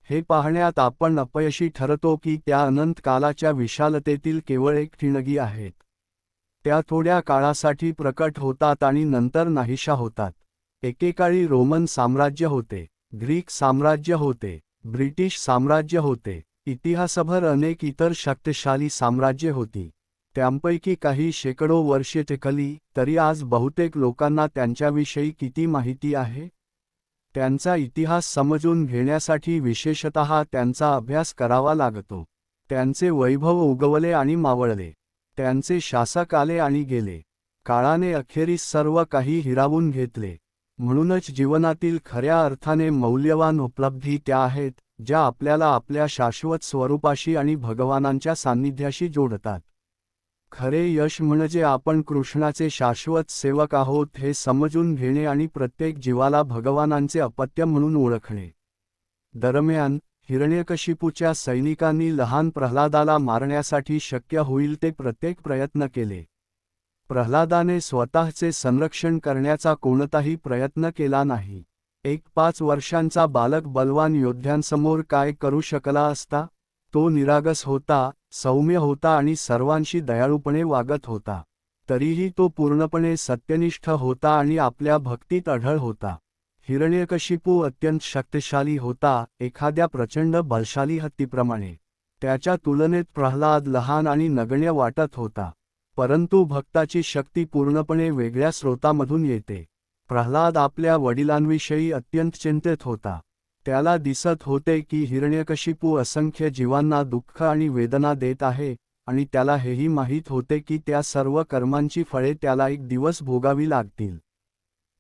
हे पाहण्यात आपण अपयशी ठरतो की त्या अनंत कालाच्या विशालतेतील केवळ एक ठिणगी आहेत. त्या थोड्या काळासाठी प्रकट होतात आणि नंतर नाहीशा होतात. एकेकाळी रोमन साम्राज्य होते, ग्रीक साम्राज्य होते, ब्रिटिश साम्राज्य होते, इतिहासभर अनेक इतर शक्तिशाली साम्राज्ये होती. त्यांपैकी काही शेकडो वर्षे टिकली, तरी आज बहुतेक लोकांना त्यांच्याविषयी किती माहिती आहे? त्यांचा इतिहास समजून घेण्यासाठी विशेषतः त्यांचा अभ्यास करावा लागतो. त्यांचे वैभव उगवले आणि मावळले. त्यांचे शासक आले आणि गेले. काळाने अखेरीस सर्व काही हिरावून घेतले. म्हणूनच जीवनातील खऱ्या अर्थाने मौल्यवान उपलब्धी त्या आहेत, ज्या आपल्याला आपल्या शाश्वत स्वरूपाशी आणि भगवानांच्या सान्निध्याशी जोडतात. खरे यश म्हणजे आपण कृष्णाचे शाश्वत सेवक आहोत हे समजून घेणे आणि प्रत्येक जीवाला भगवानांचे अपत्य म्हणून ओळखणे. दरम्यान, हिरण्यकशिपूच्या सैनिकांनी लहान प्रल्हादाला मारण्यासाठी शक्य होईल ते प्रत्येक प्रयत्न केले. प्रल्हादाने स्वतःचे संरक्षण करण्याचा कोणताही प्रयत्न केला नाही. एक 5 वर्षांचा बालक बलवान योद्ध्यांसमोर काय करू शकला असता? तो निरागस होता, सौम्य होता आणि सर्वांशी दयाळूपणे वागत होता. तरीही तो पूर्णपणे सत्यनिष्ठ होता आणि आपल्या भक्तीत अढळ होता. हिरण्यकशिपू अत्यंत शक्तिशाली होता, एखाद्या प्रचंड बलशाली हत्तीप्रमाणे. त्याच्या तुलनेत प्रल्हाद लहान आणि नगण्य वाटत होता. परंतु भक्ताची शक्ती पूर्णपणे वेगळ्या स्रोतामधून येते. प्रल्हाद आपल्या वडिलांविषयी अत्यंत चिंतित होता. त्याला दिसत होते की हिरण्यकशिपू असंख्य जीवांना दुःख आणि वेदना देत आहे, आणि त्याला हेही माहीत होते की त्या सर्व कर्मांची फळे त्याला एक दिवस भोगावी लागतील.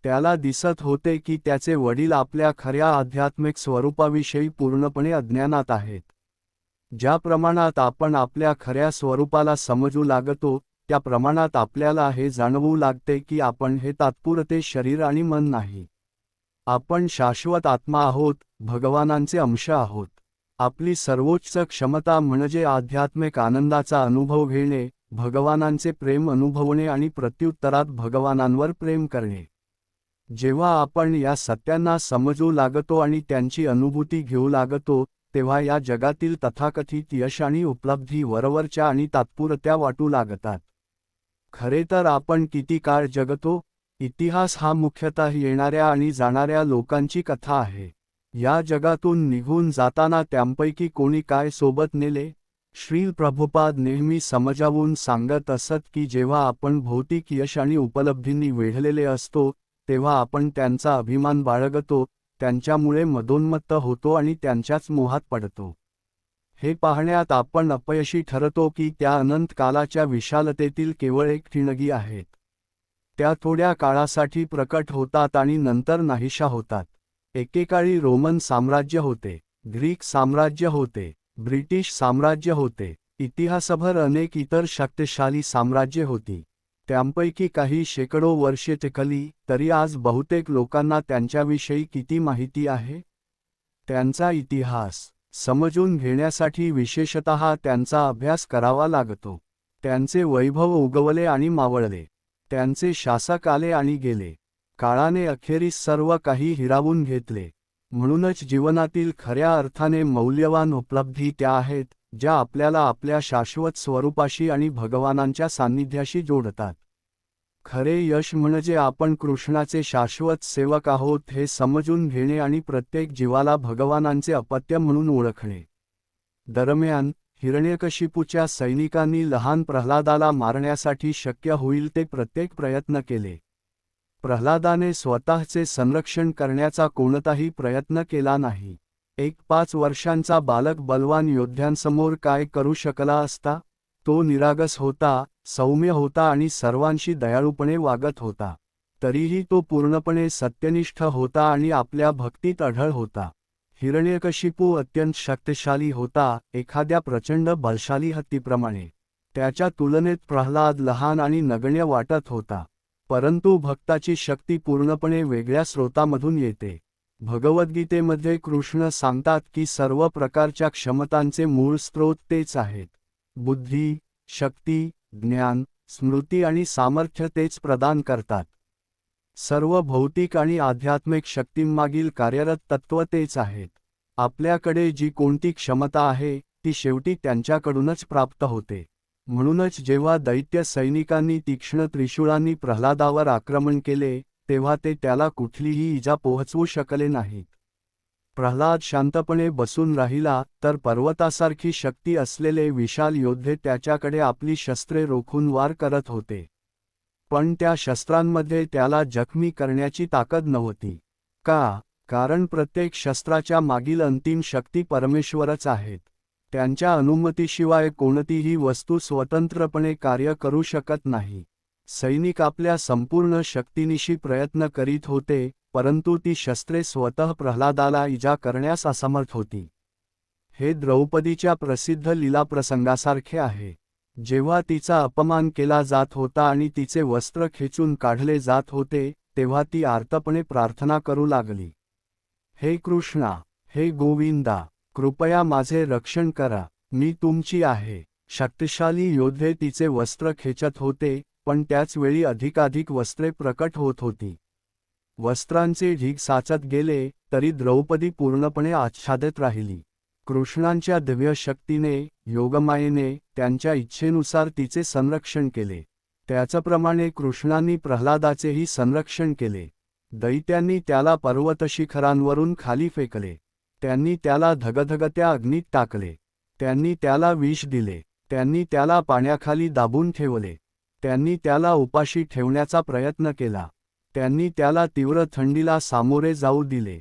त्याला दिसत होते की त्याचे वडील आपल्या खऱ्या आध्यात्मिक स्वरूपाविषयी पूर्णपणे अज्ञानात आहेत. ज्या प्रमाणात आपण आपल्या खऱ्या स्वरूपाला समजू लागतो, त्या प्रमाणात आपल्याला हे जाणवू लागते की आपण हे तात्पुरते शरीर आणि मन नाही. आपण शाश्वत आत्मा आहोत, भगवानांचे अंश आहोत. आपली सर्वोच्च क्षमता म्हणजे आध्यात्मिक आनंदाचा अनुभव घेणे, भगवानांचे प्रेम अनुभवणे आणि प्रत्युत्तरात भगवानांवर प्रेम करणे. जेव्हा आपण या सत्यांना समजू लागतो आणि त्यांची अनुभूती घेऊ लागतो, तेव्हा या जगातील तथाकथित यश आणि उपलब्धी वरवरच्या आणि तात्पुरत्या वाटू लागतात. खरे तर आपण किती काळ जगतो? इतिहास हा मुख्यतः येणाऱ्या आणि जाणाऱ्या लोकांची कथा आहे. या जगातून निघून जाताना त्यांपैकी कोणी काय सोबत नेले? श्रील प्रभुपाद नेहमी समजावून सांगत असत की जेव्हा आपण भौतिक यश आणि उपलब्धींनी वेढलेले असतो, तेव्हा आपण त्यांचा अभिमान बाळगतो, त्यांच्यामुळे मदोन्मत्त होतो आणि त्यांच्याच मोहात पडतो. हे पाहण्यात आपण अपयशी ठरतो की त्या अनंत कालाच्या विशालतेतील केवळ एक ठिणगी आहेत. त्या थोड्या काळासाठी प्रकट होतात आणि नंतर नाहीशा होतात. एकेकाळी रोमन साम्राज्य होते, ग्रीक साम्राज्य होते, ब्रिटिश साम्राज्य होते, इतिहासभर अनेक इतर शक्तिशाली साम्राज्ये होती. त्यांपैकी काही शेकडो वर्षे टिकली, तरी आज बहुतेक लोकांना त्यांच्याविषयी किती माहिती आहे? त्यांचा इतिहास समजून घेण्यासाठी विशेषतः त्यांचा अभ्यास करावा लागतो. त्यांचे वैभव उगवले आणि मावळले. त्यांचे शासक आले आणि गेले. काळाने अखेरीस सर्व काही हिरावून घेतले. म्हणूनच जीवनातील खऱ्या अर्थाने मौल्यवान उपलब्धी त्या आहेत, ज्या आपल्याला आपल्या शाश्वत स्वरूपाशी आणि भगवानांच्या सान्निध्याशी जोडतात. खरे यश म्हणजे आपण कृष्णाचे शाश्वत सेवक आहोत हे समजून घेणे आणि प्रत्येक जीवाला भगवानांचे अपत्य म्हणून ओळखणे. दरम्यान, हिरण्यकशिपूच्या सैनिकांनी लहान प्रल्हादाला मारण्यासाठी शक्य होईल ते प्रत्येक प्रयत्न केले. प्रल्हादाने स्वतःचे संरक्षण करण्याचा कोणताही प्रयत्न केला नाही. एक 5 वर्षांचा बालक बलवान योद्ध्यांसमोर काय करू शकला असता? तो निरागस होता, सौम्य होता आणि सर्वांशी दयाळूपणे वागत होता. तरीही तो पूर्णपणे सत्यनिष्ठ होता आणि आपल्या भक्तीत अढळ होता. हिरण्यकशिपू अत्यंत शक्तिशाली होता, एखाद्या प्रचंड बलशाली हत्तीप्रमाणे. त्याच्या तुलनेत प्रल्हाद लहान आणि नगण्य वाटत होता. परंतु भक्ताची शक्ती पूर्णपणे वेगळ्या स्रोतामधून येते. भगवद्गीतेमध्ये कृष्ण सांगतात की सर्व प्रकारच्या क्षमतांचे मूळ स्रोत तेच आहेत. बुद्धी, शक्ती, ज्ञान, स्मृती आणि सामर्थ्य तेच प्रदान करतात. सर्व भौतिक आणि आध्यात्मिक शक्तींमागील कार्यरत तत्त्व तेच आहेत. आपल्याकडे जी कोणती क्षमता आहे, ती शेवटी त्यांच्याकडूनच प्राप्त होते. म्हणूनच जेव्हा दैत्य सैनिकांनी तीक्ष्ण त्रिशूळांनी प्रल्हादावर आक्रमण केले, तेव्हा ते त्याला कुठलीही इजा पोहोचवू शकले नाहीत. प्रल्हाद शांतपणे बसून राहिला, तर पर्वतासारखी शक्ती असलेले विशाल योद्धे त्याच्याकडे आपली शस्त्रे रोखून वार करत होते. पण त्या शस्त्रांमध्ये त्याला जखमी करण्याची ताकद नव्हती. का? कारण प्रत्येक शस्त्राच्या मागील अंतिम शक्ती परमेश्वरच आहेत. त्यांच्या अनुमतीशिवाय कोणतीही वस्तू स्वतंत्रपणे कार्य करू शकत नाही. सैनिक आपल्या संपूर्ण शक्तीनिशी प्रयत्न करीत होते, परंतु ती शस्त्रे स्वतः प्रल्हादाला इजा करण्यास असमर्थ होती. हे द्रौपदीच्या प्रसिद्ध लीलाप्रसंगासारखे आहे. जेव्हा तिचा अपमान केला जात होता आणि तिचे वस्त्र खेचून काढले जात होते, तेव्हा ती आर्तपणे प्रार्थना करू लागली. हे कृष्णा, हे गोविंदा, कृपया माझे रक्षण करा, मी तुमची आहे. शक्तिशाली योद्धे तिचे वस्त्र खेचत होते, पण त्याच वेळी अधिकाधिक वस्त्रे प्रकट होत होती. वस्त्रांचे ढीग साचत गेले, तरी द्रौपदी पूर्णपणे आच्छादित राहिली. कृष्णांच्या दिव्य शक्तीने, योगमायेने, त्यांच्या इच्छेनुसार तिचे संरक्षण केले. त्याचप्रमाणे कृष्णांनी प्रल्हादाचेही संरक्षण केले. दैत्यांनी त्याला पर्वतशिखरांवरून खाली फेकले. त्यांनी त्याला धगधगत्या अग्नीत टाकले. त्यांनी त्याला विष दिले. त्यांनी त्याला पाण्याखाली दाबून ठेवले. त्यांनी त्याला उपाशी ठेवण्याचा प्रयत्न केला. त्यांनी त्याला तीव्र थंडीला सामोरे जाऊ दिले.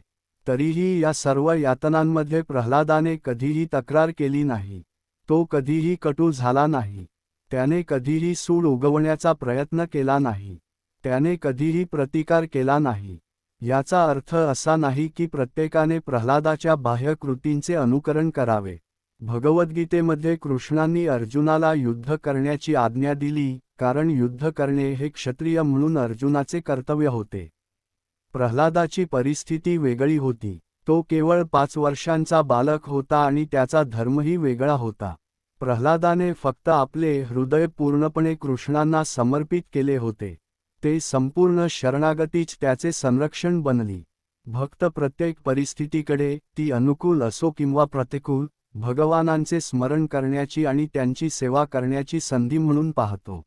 तरीही या सर्व यातनांमध्ये प्रल्हादाने कधीही तक्रार केली नाही. तो कधीही कटू झाला नाही. त्याने कधीही सूड उगवण्याचा प्रयत्न केला नाही. त्याने कधीही प्रतिकार केला नाही. याचा अर्थ असा नाही की प्रत्येकाने प्रल्हादाच्या बाह्य कृतींचे अनुकरण करावे. भगवद्गीतेमध्ये कृष्णांनी अर्जुनाला युद्ध करण्याची आज्ञा दिली, कारण युद्ध करणे हे क्षत्रिय म्हणून अर्जुनाचे कर्तव्य होते. प्रल्हादाची परिस्थिती वेगळी होती. तो केवळ 5 वर्षांचा बालक होता आणि त्याचा धर्मही वेगळा होता. प्रल्हादाने फक्त आपले हृदय पूर्णपणे कृष्णांना समर्पित केले होते. ते संपूर्ण शरणागतीच त्याचे संरक्षण बनली. भक्त प्रत्येक परिस्थितीकडे, ती अनुकूल असो किंवा प्रतिकूल, भगवानांचे स्मरण करण्याची आणि त्यांची सेवा करण्याची संधी म्हणून पाहतो.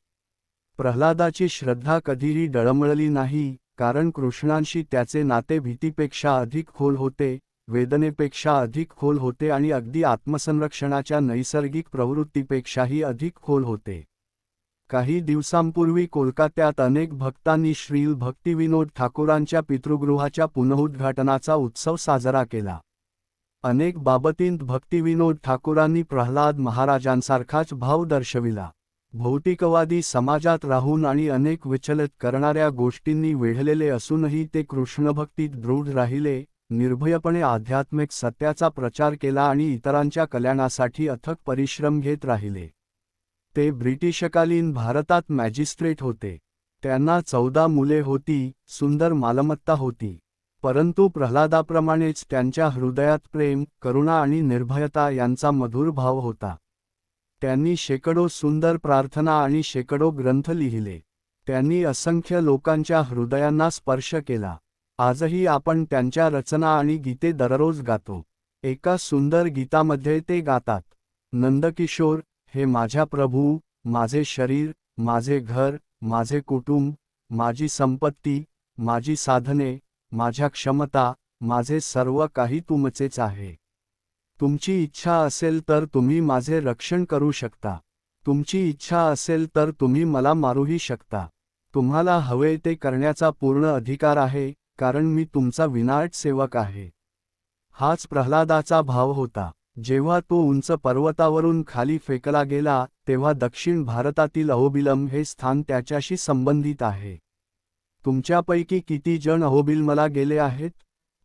प्रल्हादाची श्रद्धा कधीही डळमळली नाही, कारण कृष्णांशी त्याचे नाते भीतीपेक्षा अधिक खोल होते, वेदनेपेक्षा अधिक खोल होते आणि अगदी आत्मसंरक्षणाच्या नैसर्गिक प्रवृत्तीपेक्षाही अधिक खोल होते. काही दिवसांपूर्वी कोलकात्यात अनेक भक्तांनी श्रील भक्तिविनोद ठाकूरांच्या पितृगृहाच्या पुनरुद्घाटनाचा उत्सव साजरा केला. अनेक बाबतींत भक्तिविनोद ठाकूरांनी प्रल्हाद महाराजांसारखाच भाव दर्शविला. भौतिकवादी समाजात राहून आणि अनेक विचलित करणाऱ्या गोष्टींनी वेढलेले असूनही ते कृष्णभक्तीत दृढ राहिले, निर्भयपणे आध्यात्मिक सत्याचा प्रचार केला आणि इतरांच्या कल्याणासाठी अथक परिश्रम घेत राहिले. ते ब्रिटिशकालीन भारतात मॅजिस्ट्रेट होते. त्यांना 14 मुले होती, सुंदर मालमत्ता होती. परंतु प्रल्हादाप्रमाणेच त्यांच्या हृदयात प्रेम, करुणा आणि निर्भयता यांचा मधुर भाव होता. त्यांनी शेकडो सुंदर प्रार्थना आणि शेकडो ग्रंथ लिहिले. त्यांनी असंख्य लोकांच्या हृदयांना स्पर्श केला. आजही आपण त्यांच्या रचना आणि गीते दररोज गातो. एका सुंदर गीतामध्ये ते गातात, नंदकिशोर, हे माझ्या प्रभू, माझे शरीर, माझे घर, माझे कुटुंब, माझी संपत्ती, माझी साधने, माझ्या क्षमता, माझे सर्व काही तुमचेच आहे. तुमची इच्छा असेल तर तुम्ही माझे रक्षण करू शकता. तुमची इच्छा असेल तर तुम्ही मला मारूही शकता. तुम्हाला हवे ते करण्याचा पूर्ण अधिकार आहे, कारण मी तुमचा विनाट सेवक आहे. हाच प्रल्हादाचा भाव होता. जेव्हा तो उंच पर्वतावरून खाली फेकला गेला, तेव्हा दक्षिण भारतातील अहोबिलम हे स्थान त्याच्याशी संबंधित आहे. तुमच्यापैकी किती जण अहोबिलमला गेले आहेत?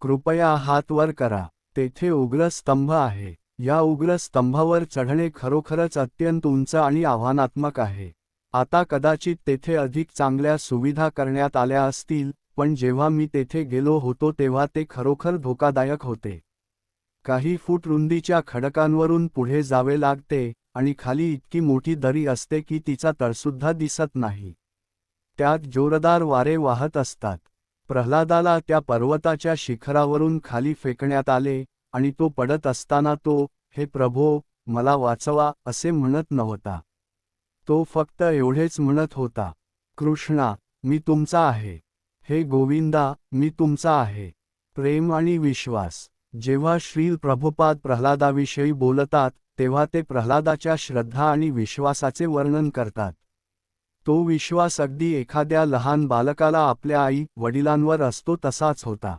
कृपया हात वर करा. तेथे उग्र स्तंभ आहे. या उग्र स्तंभावर चढणे खरोखरच अत्यंत उंच आणि आव्हानात्मक आहे. आता कदाचित तेथे अधिक चांगल्या सुविधा करण्यात आल्या असतील, पण जेव्हा मी तेथे गेलो होतो तेव्हा ते खरोखर धोकादायक होते. काही फूट रुंदीच्या खडकांवरून पुढे जावे लागते आणि खाली इतकी मोठी दरी असते की तिचा तळसुद्धा दिसत नाही. त्यात जोरदार वारे वाहत असतात. प्रल्हादाला त्या पर्वताच्या शिखरावरून खाली फेकण्यात आले आणि तो पडत असताना तो, हे प्रभो, मला वाचवा, असे म्हणत नव्हता. तो फक्त एवढेच म्हणत होता, कृष्णा, मी तुमचा आहे. हे गोविंदा, मी तुमचा आहे. प्रेम आणि विश्वास. जेव्हा श्रील प्रभुपाद प्रल्हादाविषयी बोलतात, तेव्हा ते प्रल्हादाच्या श्रद्धा आणि विश्वासाचे वर्णन करतात. तो विश्वास अगदी एखाद्या लहान बालकाला आपल्या आई वडिलांवर असतो तसाच होता.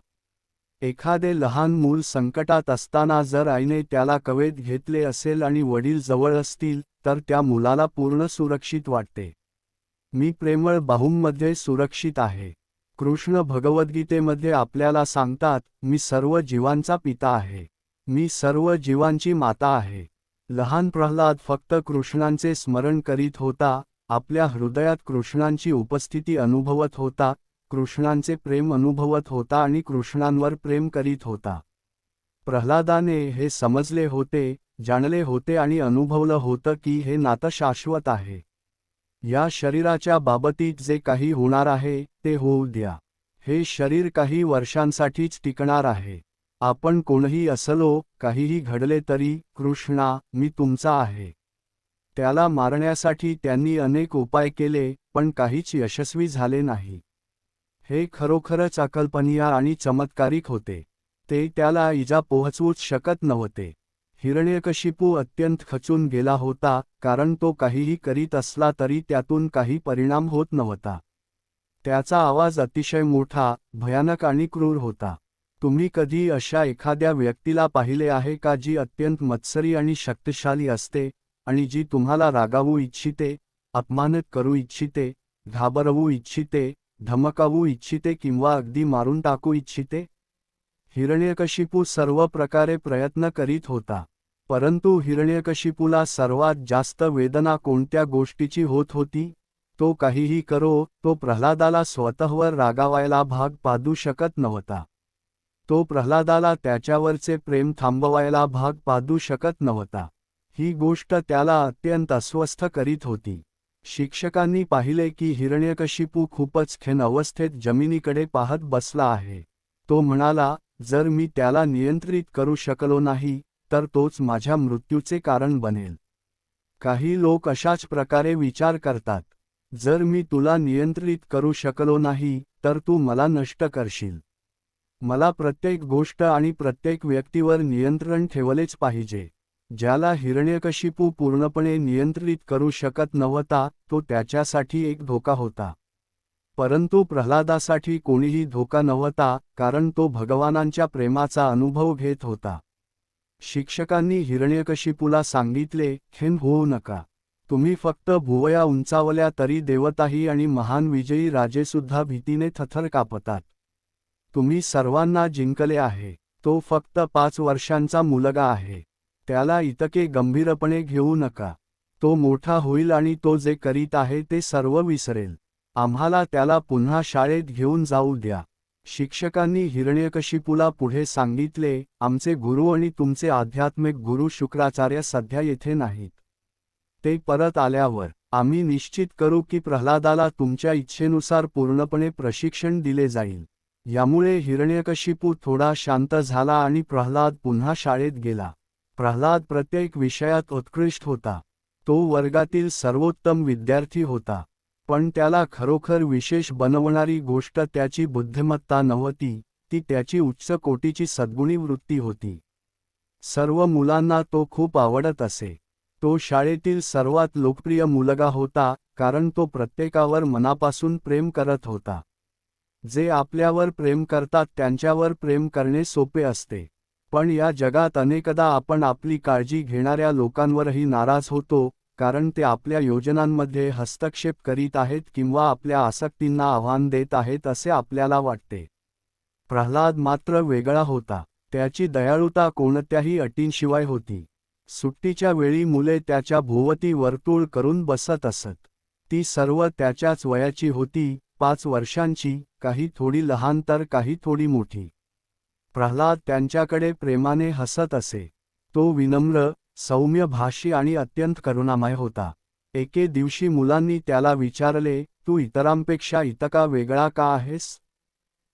एखादे लहान मूल संकटात असताना जर आईने त्याला कवेत घेतले असेल आणि वडील जवळ असतील, तर त्या मुलाला पूर्ण सुरक्षित वाटते. मी प्रेमळ बाहूंमध्ये सुरक्षित आहे. कृष्ण भगवद्गीतेमध्ये आपल्याला सांगतात, मी सर्व जीवांचा पिता आहे. मी सर्व जीवांची माता आहे. लहान प्रल्हाद फक्त कृष्णांचे स्मरण करीत होता, आपल्या हृदयात कृष्णांची उपस्थिती अनुभवत होता, कृष्णांचे प्रेम अनुभवत होता आणि कृष्णांवर प्रेम करीत होता. प्रल्हादाने हे समजले होते, जाणले होते आणि अनुभवलं होतं की हे नातं शाश्वत आहे. या शरीराच्या बाबतीत जे काही होणार आहे, ते होऊ द्या. हे शरीर काही वर्षांसाठीच टिकणार आहे. आपण कोणीही असलो, काहीही घडले तरी, कृष्णा, मी तुमचा आहे. त्याला मारण्यासाठी त्यांनी अनेक उपाय केले, पण काहीच यशस्वी झाले नाही. हे खरोखरच अकल्पनीय आणि चमत्कारिक होते. ते त्याला इजा पोहोचवूच शकत नव्हते. हिरण्यकशिपू अत्यंत खचून गेला होता, कारण तो काहीही करीत असला तरी त्यातून काही परिणाम होत नव्हता. त्याचा आवाज अतिशय मोठा, भयानक आणि क्रूर होता. तुम्ही कधी अशा एखाद्या व्यक्तीला पाहिले आहे का जी अत्यंत मत्सरी आणि शक्तिशाली असते, आणि जी तुम्हाला रागावू इच्छिते, अपमानित करू इच्छिते, घाबरवू इच्छिते, धमकावू इच्छिते किंवा अगदी मारून टाकू इच्छिते? हिरण्यकशिपू सर्व प्रकारे प्रयत्न करीत होता. परंतु हिरण्यकशिपूला सर्वात जास्त वेदना कोणत्या गोष्टीची होत होती? तो काहीही करो, तो प्रल्हादाला स्वतःवर रागावायला भाग पाडू शकत नव्हता. तो प्रल्हादाला त्याच्यावरचे प्रेम थांबवायला भाग पाडू शकत नव्हता. ही गोष्ट त्याला अत्यंत अस्वस्थ करीत होती. शिक्षकांनी पाहिले की हिरण्यकशिपू खूपच खिन्न अवस्थेत जमिनीकडे पाहत बसला आहे. तो म्हणाला, जर मी त्याला नियंत्रित करू शकलो नाही, तर तोच माझ्या मृत्यूचे कारण बनेल. काही लोक अशाच प्रकारे विचार करतात. जर मी तुला नियंत्रित करू शकलो नाही, तर तू मला नष्ट करशील. मला प्रत्येक गोष्ट आणि प्रत्येक व्यक्तीवर नियंत्रण ठेवलेच पाहिजे. ज्याला हिरण्यकशिपू पूर्णपणे नियंत्रित करू शकत नव्हता, तो त्याच्यासाठी एक धोका होता. परंतु प्रल्हादासाठी कोणीही धोका नव्हता, कारण तो भगवानांच्या प्रेमाचा अनुभव घेत होता. शिक्षकांनी हिरण्यकशिपूला सांगितले, खिन्न होऊ नका. तुम्ही फक्त भुवया उंचावल्या तरी देवताही आणि महान विजयी राजेसुद्धा भीतीने थरथर कापतात. तुम्ही सर्वांना जिंकले आहे. तो फक्त 5 वर्षांचा मुलगा आहे. त्याला इतके गंभीरपणे घेऊ नका. तो मोठा होईल आणि तो जे करीत आहे ते सर्व विसरेल. आम्हाला त्याला पुन्हा शाळेत घेऊन जाऊ द्या. शिक्षकांनी हिरण्यकशिपूला पुढे सांगितले, आमचे गुरु आणि तुमचे आध्यात्मिक गुरु शुक्राचार्य सध्या येथे नाहीत. ते परत आल्यावर आम्ही निश्चित करू की प्रल्हादाला तुमच्या इच्छेनुसार पूर्णपणे प्रशिक्षण दिले जाईल. यामुळे हिरण्यकशिपू थोडा शांत झाला आणि प्रल्हाद पुन्हा शाळेत गेला. प्रल्हाद प्रत्येक विषयात उत्कृष्ट होता. तो वर्गातील सर्वोत्तम विद्यार्थी होता. पण त्याला खरोखर विशेष बनवणारी गोष्ट त्याची बुद्धिमत्ता नव्हती, ती त्याची उच्च कोटीची सद्गुणी वृत्ती होती. सर्व मुलांना तो खूप आवडत असे. तो शाळेतील सर्वात लोकप्रिय मुलगा होता, कारण तो प्रत्येकावर मनापासून प्रेम करत होता. जे आपल्यावर प्रेम करतात त्यांच्यावर प्रेम करणे सोपे असते. पण या जगात अनेकदा आपण आपली काळजी घेणाऱ्या लोकांवरही नाराज होतो, कारण ते आपल्या योजनांमध्ये हस्तक्षेप करीत आहेत किंवा आपल्या आसक्तींना आव्हान देत आहेत असे आपल्याला वाटते. प्रल्हाद मात्र वेगळा होता. त्याची दयाळुता कोणत्याही अटींशिवाय होती. सुट्टीच्या वेळी मुले त्याच्या भोवती वर्तुळ करून बसत असत. ती सर्व त्याच्याच वयाची होती, 5 वर्षांची, काही थोडी लहान तर काही थोडी मोठी. प्रल्हाद त्यांच्याकडे प्रेमाने हसत असे. तो विनम्र, सौम्यभाषी आणि अत्यंत करुणामय होता. एके दिवशी मुलांनी त्याला विचारले, तू इतरांपेक्षा इतका वेगळा का आहेस?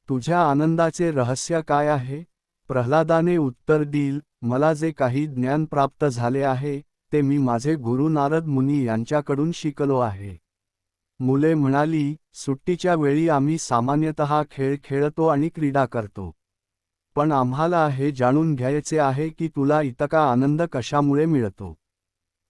तुझ्या आनंदाचे रहस्य काय आहे? प्रल्हादाने उत्तर दिले, मला जे काही ज्ञान प्राप्त झाले आहे ते मी माझे गुरु नारद मुनी यांच्याकडून शिकलो आहे. मुले म्हणाली, सुट्टीच्या वेळी आम्ही सामान्यतः खेळ खेळतो आणि क्रीडा करतो. पण आम्हाला हे जाणून घ्यायचे आहे की तुला इतका आनंद कशामुळे मिळतो.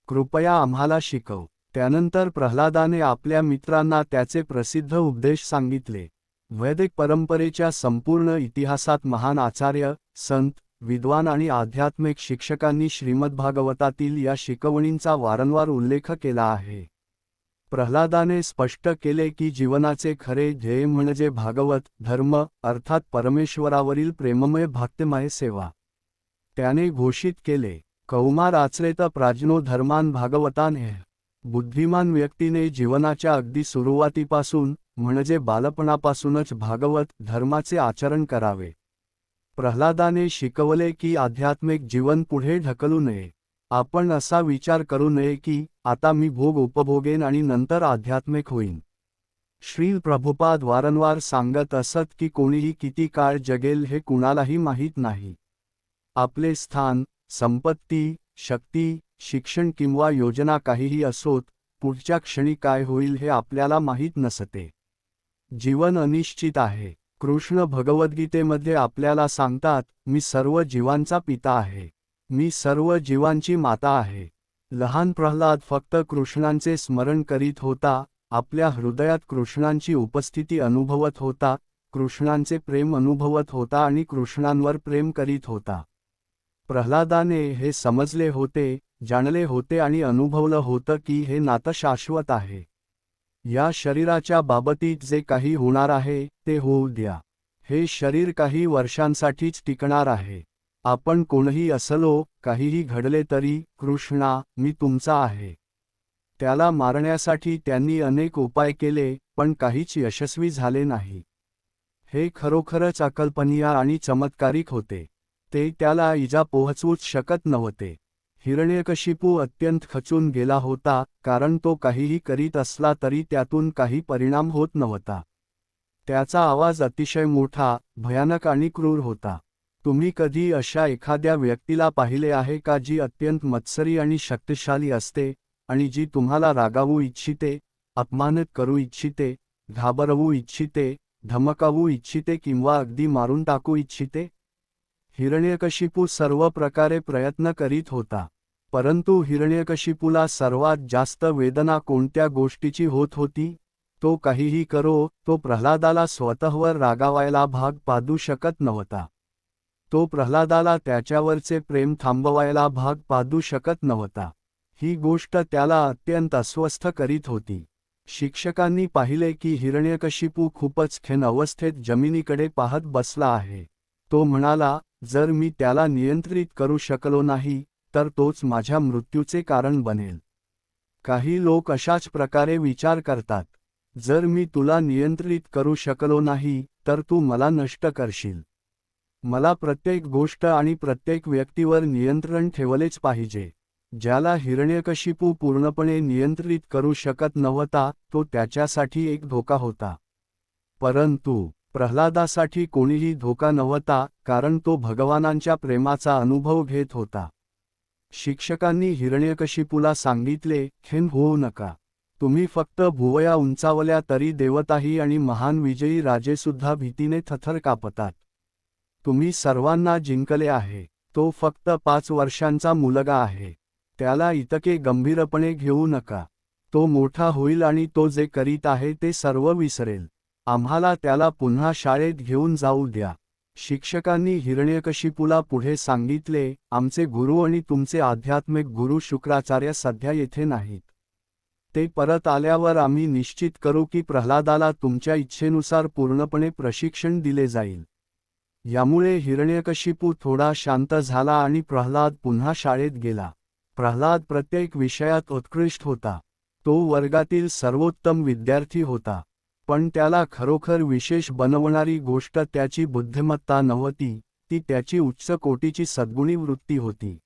कृपया आम्हाला शिकव. त्यानंतर प्रल्हादाने आपल्या मित्रांना त्याचे प्रसिद्ध उपदेश सांगितले. वैदिक परंपरेच्या संपूर्ण इतिहासात महान आचार्य, संत, विद्वान आणि आध्यात्मिक शिक्षकांनी श्रीमद्भागवतातील या शिकवणींचा वारंवार उल्लेख केला आहे. प्रल्हादाने स्पष्ट केले की जीवनाचे खरे ध्येय म्हणजे भागवत धर्म, अर्थात परमेश्वरावरील प्रेममय भक्तिमय सेवा. त्याने घोषित केले, कौमार आचरेत प्राज्ञो धर्मान भागवतान हे. बुद्धिमान व्यक्तीने जीवनाच्या अगदी सुरुवातीपासून, म्हणजे बालपणापासूनच भागवत धर्माचे आचरण करावे. प्रल्हादाने शिकवले की आध्यात्मिक जीवन पुढे ढकलू नये. आपण असा विचार करू नये की आता मी भोग उपभोगेन आणि नंतर आध्यात्मिक होईन. श्रील प्रभुपाद वारंवार सांगत असत की कोणीही किती काळ जगेल हे कुणालाही माहीत नाही. आपले स्थान, संपत्ती, शक्ती, शिक्षण किंवा योजना काहीही असोत, पुढच्या क्षणी काय होईल हे आपल्याला माहीत नसते. जीवन अनिश्चित आहे. कृष्ण भगवद्गीतेमध्ये आपल्याला सांगतात, मी सर्व जीवांचा पिता आहे. मी सर्व जीवांची माता आहे. लहान प्रल्हाद फक्त कृष्णांचे स्मरण करीत होता, आपल्या हृदयात कृष्णांची उपस्थिती अनुभवत होता, कृष्णांचे प्रेम अनुभवत होता आणि कृष्णांवर प्रेम करीत होता. प्रल्हादाने हे समजले होते, जाणले होते आणि अनुभवलं होतं की हे नातं शाश्वत आहे. या शरीराच्या बाबतीत जे काही होणार आहे ते होऊ द्या. हे शरीर काही वर्षांसाठीच टिकणार आहे. आपण कोणीही असलो, काहीही घडले तरी, कृष्णा, मी तुमचा आहे. त्याला मारण्यासाठी त्यांनी अनेक उपाय केले, पण काहीच यशस्वी झाले नाही. हे खरोखरच अकल्पनीय आणि चमत्कारिक होते. ते त्याला इजा पोहोचवूच शकत नव्हते. हिरण्यकशिपू अत्यंत खचून गेला होता, कारण तो काहीही करीत असला तरी त्यातून काही परिणाम होत नव्हता. त्याचा आवाज अतिशय मोठा, भयानक आणि क्रूर होता. तुम्ही कधी अशा एखाद्या व्यक्तीला पाहिले आहे का जी अत्यंत मत्सरी आणि शक्तिशाली असते, आणि जी तुम्हाला रागावू इच्छिते, अपमानित करू इच्छिते, घाबरवू इच्छिते, धमकावू इच्छिते किंवा अगदी मारून टाकू इच्छिते? हिरण्यकशिपू सर्व प्रकारे प्रयत्न करीत होता. परंतु हिरण्यकशिपूला सर्वात जास्त वेदना कोणत्या गोष्टीची होत होती? तो काहीही करो, तो प्रल्हादाला स्वतःवर रागावायला भाग पाडू शकत नव्हता. तो प्रल्हादाला त्याच्यावरचे प्रेम थांबवायला भाग पाडू शकत नव्हता. ही गोष्ट त्याला अत्यंत अस्वस्थ करीत होती. शिक्षकांनी पाहिले की हिरण्यकशिपू खूपच खिन्न अवस्थेत जमिनीकडे पाहत बसला आहे. तो म्हणाला, जर मी त्याला नियंत्रित करू शकलो नाही तर तोच माझ्या मृत्यूचे कारण बनेल. काही लोक अशाच प्रकारे विचार करतात. जर मी तुला नियंत्रित करू शकलो नाही तर तू मला नष्ट करशील. मला प्रत्येक गोष्ट आणि प्रत्येक व्यक्तीवर नियंत्रण ठेवलेच पाहिजे. ज्याला हिरण्यकशिपू पूर्णपणे नियंत्रित करू शकत नव्हता तो त्याच्यासाठी एक धोका होता. परंतु प्रल्हादासाठी कोणीही धोका नव्हता, कारण तो भगवानांच्या प्रेमाचा अनुभव घेत होता. शिक्षकांनी हिरण्यकशिपूला सांगितले, खिन्न होऊ नका. तुम्ही फक्त भुवया उंचावल्या तरी देवताही आणि महान विजयी राजेसुद्धा भीतीने थरथर कापतात. तुम्ही सर्वांना जिंकले आहे. तो फक्त 5 वर्षांचा मुलगा आहे. त्याला इतके गंभीरपणे घेऊ नका. तो मोठा होईल आणि तो जे करीत आहे ते सर्व विसरेल. आम्हाला त्याला पुन्हा शाळेत घेऊन जाऊ द्या. शिक्षकांनी हिरण्यकशिपूला पुढे सांगितले, आमचे गुरु आणि तुमचे आध्यात्मिक गुरु शुक्राचार्य सध्या येथे नाहीत. ते परत आल्यावर आम्ही निश्चित करू की प्रल्हादाला तुमच्या इच्छेनुसार पूर्णपणे प्रशिक्षण दिले जाईल. यामुळे हिरण्यकशिपू थोडा शांत झाला आणि प्रल्हाद पुन्हा शाळेत गेला. प्रल्हाद प्रत्येक विषयात उत्कृष्ट होता. तो वर्गातील सर्वोत्तम विद्यार्थी होता. पण त्याला खरोखर विशेष बनवणारी गोष्ट त्याची बुद्धिमत्ता नव्हती, ती त्याची उच्च कोटीची सद्गुणी वृत्ती होती.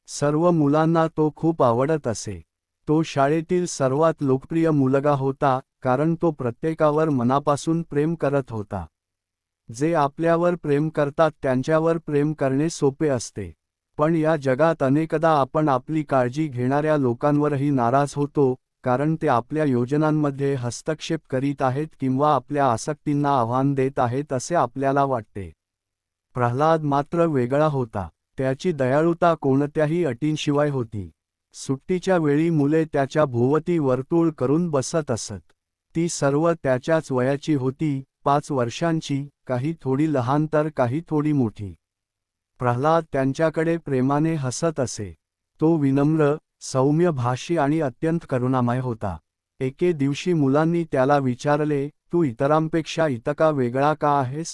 सर्व मुलांना तो खूप आवडत असे. तो शाळेतील सर्वात लोकप्रिय मुलगा होता, कारण तो प्रत्येकावर मनापासून प्रेम करत होता. जे आपल्यावर प्रेम करतात त्यांच्यावर प्रेम करणे सोपे असते. पण या जगात अनेकदा आपण आपली काळजी घेणाऱ्या लोकांवरही नाराज होतो, कारण ते आपल्या योजनांमध्ये हस्तक्षेप करीत आहेत किंवा आपल्या आसक्तींना आव्हान देत आहेत असे आपल्याला वाटते. प्रल्हाद मात्र वेगळा होता. त्याची दयाळुता कोणत्याही अटींशिवाय होती. सुट्टीच्या वेळी मुले त्याच्या भोवती वर्तुळ करून बसत असत. ती सर्व त्याच्याच वयाची होती, 5 वर्षांची, काही थोडी लहान तर काही थोडी मोठी. प्रल्हाद त्यांच्याकडे प्रेमाने हसत असे. तो विनम्र, सौम्यभाषी आणि अत्यंत करुणामय होता. एके दिवशी मुलांनी त्याला विचारले, तू इतरांपेक्षा इतका वेगळा का आहेस?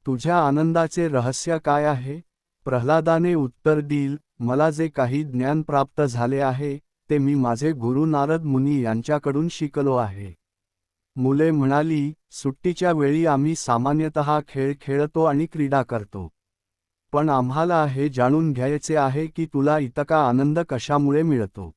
तुझ्या आनंदाचे रहस्य काय आहे? प्रल्हादाने उत्तर दिले, मला जे काही ज्ञान प्राप्त झाले आहे ते मी माझे गुरु नारद मुनी यांच्याकडून शिकलो आहे. मुले म्हणाली, सुट्टीच्या वेळी आम्ही सामान्यतः खेळ खेळतो आणि क्रीडा करतो. पण आम्हाला हे जाणून घ्यायचे आहे की तुला इतका आनंद कशामुळे मिळतो.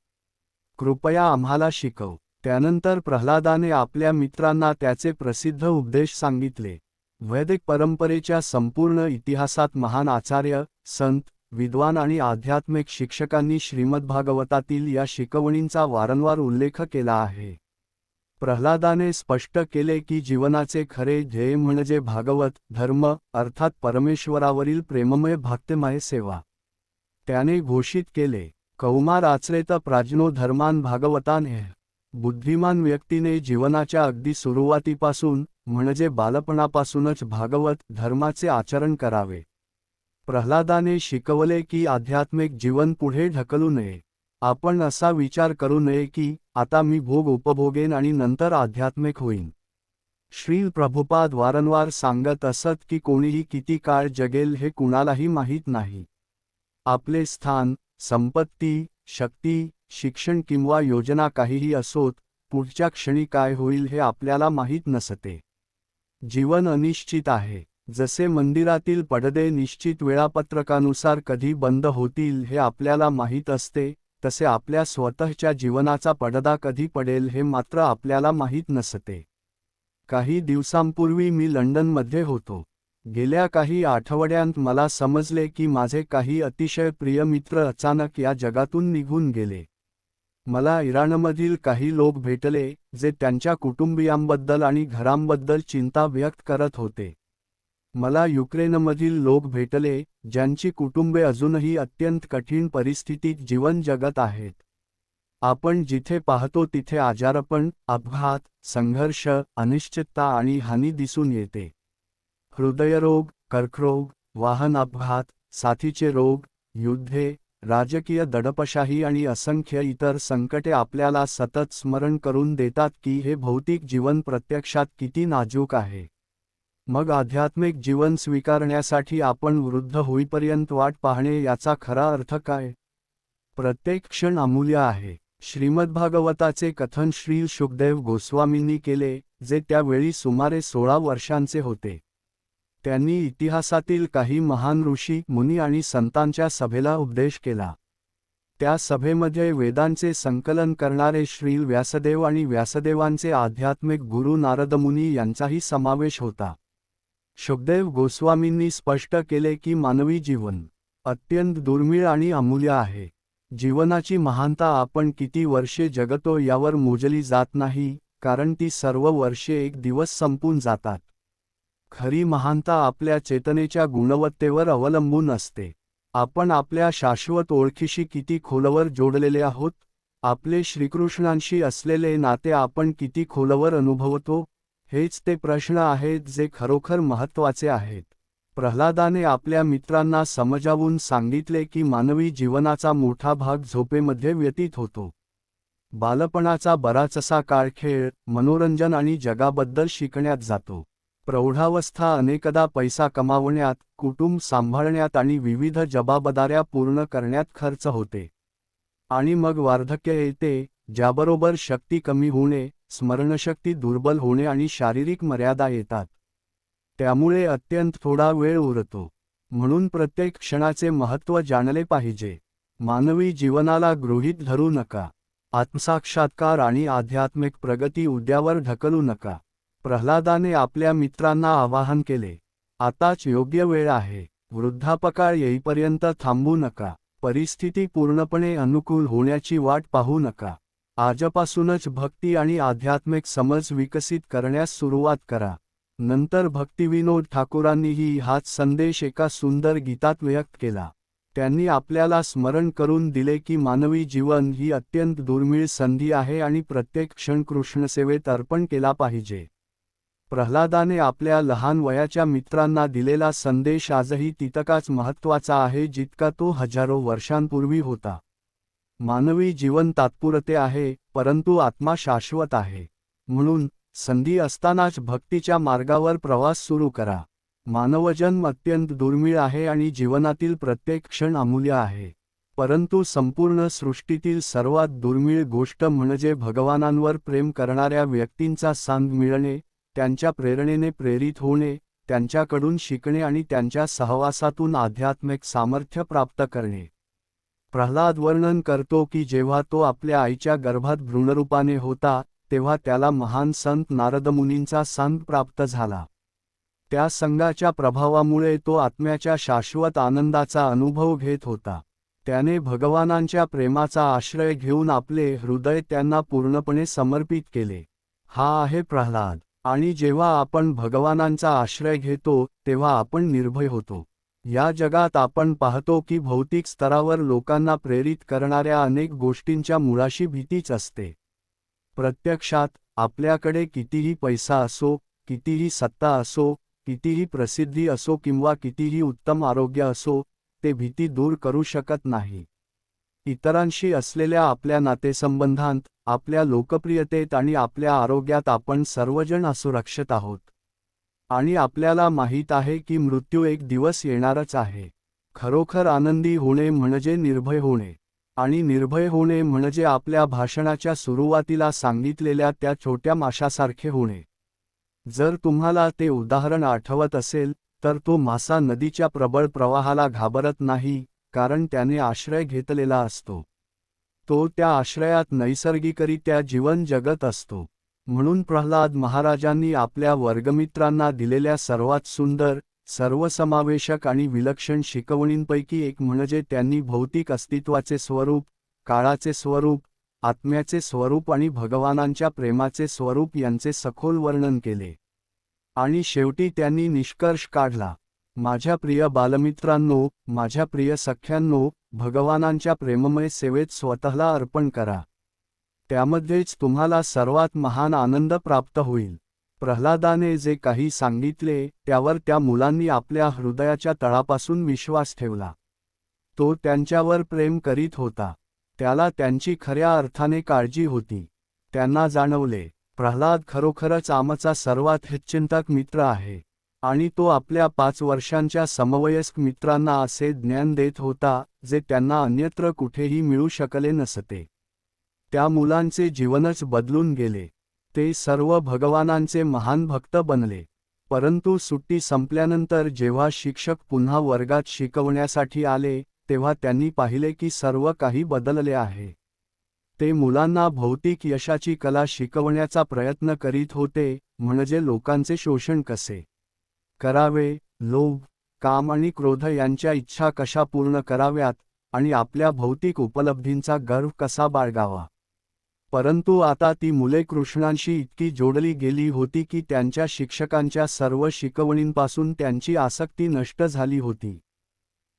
कृपया आम्हाला शिकव. त्यानंतर प्रल्हादाने आपल्या मित्रांना त्याचे प्रसिद्ध उपदेश सांगितले. वैदिक परंपरेच्या संपूर्ण इतिहासात महान आचार्य, संत, विद्वान आणि आध्यात्मिक शिक्षकांनी श्रीमद्भागवतातील या शिकवणींचा वारंवार उल्लेख केला आहे. प्रल्हादाने स्पष्ट केले की जीवनाचे खरे ध्येय म्हणजे भागवत धर्म, अर्थात परमेश्वरावरील प्रेममय भक्तिमय सेवा. त्याने घोषित केले, कौमार आचरेत प्राज्ञो धर्मान भागवतान ह्यः. बुद्धिमान व्यक्तीने जीवनाच्या अगदी सुरुवातीपासून म्हणजे बालपणापासूनच भागवत धर्माचे आचरण करावे. प्रल्हादाने शिकवले की आध्यात्मिक जीवन पुढे ढकलू नये. आपण असा विचार करू नये की आता मी भोग उपभोगेन आणि नंतर आध्यात्मिक होईन. श्रील प्रभुपाद वारंवार सांगत असत की कोणीही किती काळ जगेल हे कुणालाही माहीत नाही. आपले स्थान, संपत्ती, शक्ती, शिक्षण किंवा योजना काहीही असोत, पुढच्या क्षणी काय होईल हे आपल्याला माहीत नसते. जीवन अनिश्चित आहे. जसे मंदिरातील पडदे निश्चित वेळापत्रकानुसार कधी बंद होतील हे आपल्याला माहीत असते, तसे आपल्या स्वतःच्या जीवनाचा पडदा कधी पडेल हे मात्र आपल्याला माहीत नसते. काही दिवसांपूर्वी मी लंडनमध्ये होतो. गेल्या काही आठवड्यांत मला समजले की माझे काही अतिशय प्रिय मित्र अचानक या जगातून निघून गेले. मला इराणमधील काही लोक भेटले जे त्यांच्या कुटुंबियांबद्दल आणि घरांबद्दल चिंता व्यक्त करत होते. मला युक्रेनमधील लोक भेटले ज्यांची कुटुंबे अजूनही अत्यंत कठीण परिस्थितीत जीवन जगत आहेत. आपण जिथे पाहतो तिथे आजारपण, अपघात, संघर्ष, अनिश्चितता आणि हानी दिसून येते. हृदयरोग, कर्करोग, वाहन अपघात, साथीचे रोग, युद्धे, राजकीय दडपशाही आणि असंख्य इतर संकटे आपल्याला सतत स्मरण करून देतात की हे भौतिक जीवन प्रत्यक्षात किती नाजूक आहे. मग आध्यात्मिक जीवन स्वीकारण्यासाठी आपण वृद्ध होईपर्यंत वाट पाहणे याचा खरा अर्थ काय? प्रत्येक क्षण अमूल्य आहे. श्रीमद्भागवताचे कथन श्री शुकदेव गोस्वामींनी केले, जे त्यावेळी सुमारे 16 वर्षांचे होते. त्यांनी इतिहासातील काही महान ऋषी, मुनी आणि संतांच्या सभेला उपदेश केला. त्या सभेमध्ये वेदांचे संकलन करणारे श्री व्यासदेव आणि व्यासदेवांचे आध्यात्मिक गुरु नारदमुनी यांचाही समावेश होता. शुकदेव गोस्वामींनी स्पष्ट केले की मानवी जीवन अत्यंत दुर्मिळ आणि अमूल्य आहे. जीवनाची महानता आपण किती वर्षे जगतो यावर मोजली जात नाही, कारण ती सर्व वर्षे एक दिवस संपून जातात. खरी महानता आपल्या चेतनेच्या गुणवत्तेवर अवलंबून असते. आपण आपल्या शाश्वत ओळखीशी किती खोलवर जोडलेले आहोत? आपले श्रीकृष्णांशी असलेले नाते आपण किती खोलवर अनुभवतो? हेच ते प्रश्न आहेत जे खरोखर महत्त्वाचे आहेत. प्रल्हादाने आपल्या मित्रांना समजावून सांगितले की मानवी जीवनाचा मोठा भाग झोपेमध्ये व्यतीत होतो. बालपणाचा बराचसा काळ खेळ, मनोरंजन आणि जगाबद्दल शिकण्यात जातो. प्रौढावस्था अनेकदा पैसा कमावण्यात, कुटुंब सांभाळण्यात आणि विविध जबाबदाऱ्या पूर्ण करण्यात खर्च होते. आणि मग वार्धक्य येते, ज्याबरोबर शक्ती कमी होणे, स्मरणशक्ती दुर्बल होणे आणि शारीरिक मर्यादा येतात. त्यामुळे अत्यंत थोडा वेळ उरतो. म्हणून प्रत्येक क्षणाचे महत्त्व जाणले पाहिजे. मानवी जीवनाला गृहीत धरू नका. आत्मसाक्षात्कार आणि आध्यात्मिक प्रगती उद्यावर ढकलू नका. प्रल्हादाने आपल्या मित्रांना आवाहन केले, आताच योग्य वेळ आहे. वृद्धापकाळ येईपर्यंत थांबू नका. परिस्थिती पूर्णपणे अनुकूल होण्याची वाट पाहू नका. आजपासूनच भक्ती आणि आध्यात्मिक समज विकसित करण्यास सुरुवात करा. नंतर भक्तिविनोद ठाकूरांनीही हाच संदेश एका सुंदर गीतात व्यक्त केला. त्यांनी आपल्याला स्मरण करून दिले की मानवी जीवन ही अत्यंत दुर्मिळ संधी आहे आणि प्रत्येक क्षण कृष्णसेवेत अर्पण केला पाहिजे. प्रल्हादाने आपल्या लहान वयाच्या मित्रांना दिलेला संदेश आजही तितकाच महत्त्वाचा आहे जितका तो हजारो वर्षांपूर्वी होता. मानवी जीवन तात्पुरते आहे, परंतु आत्मा शाश्वत आहे. म्हणून संधी असतानाच भक्तीच्या मार्गावर प्रवास सुरू करा. मानवजन्म अत्यंत दुर्मिळ आहे आणि जीवनातील प्रत्येक क्षण अमूल्य आहे. परंतु संपूर्ण सृष्टीतील सर्वात दुर्मिळ गोष्ट म्हणजे भगवानांवर प्रेम करणाऱ्या व्यक्तींचा संग मिळणे, त्यांच्या प्रेरणेने प्रेरित होणे, त्यांच्याकडून शिकणे आणि त्यांच्या सहवासातून आध्यात्मिक सामर्थ्य प्राप्त करणे. प्रल्हाद वर्णन करतो की जेव्हा तो आपल्या आईच्या गर्भात भ्रूणरूपाने होता, तेव्हा त्याला महान संत नारदमुनींचा संग प्राप्त झाला. त्या संगाच्या प्रभावामुळे तो आत्म्याच्या शाश्वत आनंदाचा अनुभव घेत होता. त्याने भगवानांच्या प्रेमाचा आश्रय घेऊन आपले हृदय त्यांना पूर्णपणे समर्पित केले. हा आहे प्रल्हाद. आणि जेव्हा आपण भगवानांचा आश्रय घेतो, तेव्हा आपण निर्भय होतो. या जगात आपण पाहतो की भौतिक स्तरावर लोकांना प्रेरित करणाऱ्या अनेक गोष्टींच्या मुळाशी भीतीच असते. प्रत्यक्षात, आपल्याकडे कितीही पैसा असो, कितीही सत्ता असो, कितीही प्रसिद्धी असो किंवा कितीही उत्तम आरोग्य असो, ते भीती दूर करू शकत नाही. इतरांशी असलेल्या आपल्या नातेसंबंधांत, आपल्या लोकप्रियतेत आणि आपल्या आरोग्यात आपण सर्वजण असुरक्षित आहोत. आणि आपल्याला माहीत आहे की मृत्यू एक दिवस येणारच आहे. खरोखर आनंदी होणे म्हणजे निर्भय होणे. आणि निर्भय होणे म्हणजे आपल्या भाषणाच्या सुरुवातीला सांगितलेल्या त्या छोट्या माशासारखे होणे. जर तुम्हाला ते उदाहरण आठवत असेल, तर तो मासा नदीच्या प्रबळ प्रवाहाला घाबरत नाही, कारण त्याने आश्रय घेतलेला असतो. तो त्या आश्रयात नैसर्गिकरित्या जीवन जगत असतो. म्हणून प्रल्हाद महाराजांनी आपल्या वर्गमित्रांना दिलेल्या सर्वात सुंदर, सर्वसमावेशक आणि विलक्षण शिकवणींपैकी एक म्हणजे त्यांनी भौतिक अस्तित्वाचे स्वरूप, काळाचे स्वरूप, आत्म्याचे स्वरूप आणि भगवानांच्या प्रेमाचे स्वरूप यांचे सखोल वर्णन केले. आणि शेवटी त्यांनी निष्कर्ष काढला, माझ्या प्रिय बालमित्रांनो, माझ्या प्रिय सख्यांनो, भगवानांच्या प्रेममय सेवेत स्वतःला अर्पण करा. त्यामध्येच तुम्हाला सर्वात महान आनंद प्राप्त होईल. प्रल्हादाने जे काही सांगितले त्यावर त्या मुलांनी आपल्या हृदयाच्या तळापासून विश्वास ठेवला. तो त्यांच्यावर प्रेम करीत होता. त्याला त्यांची खऱ्या अर्थाने काळजी होती. त्यांना जाणवले, प्रल्हाद खरोखरच आमचा सर्वात हितचिंतक मित्र आहे. आणि तो आपल्या 5 वर्षांच्या समवयस्क मित्रांना असे ज्ञान देत होता जे त्यांना अन्यत्र कुठेही मिळू शकले नसते. त्या मुलांचे जीवनच बदलून गेले. ते सर्व भगवानांचे महान भक्त बनले. परंतु सुट्टी संपल्यानंतर जेव्हा शिक्षक पुन्हा वर्गात शिकवण्यासाठी आले तेव्हा त्यांनी पाहिले की सर्व काही बदलले आहे. ते मुलांना भौतिक यशाची कला शिकवण्याचा प्रयत्न करीत होते, म्हणजे लोकांचे शोषण कसे करावे, लोभ, काम आणि क्रोध यांच्या इच्छा कशा पूर्ण कराव्यात, आणि आपल्या भौतिक उपलब्धींचा गर्व कसा बाळगावा. परंतु आता ती मुले कृष्णांशी इतकी जोडली गेली होती की त्यांच्या शिक्षकांच्या सर्व शिकवणींपासून त्यांची आसक्ती नष्ट झाली होती.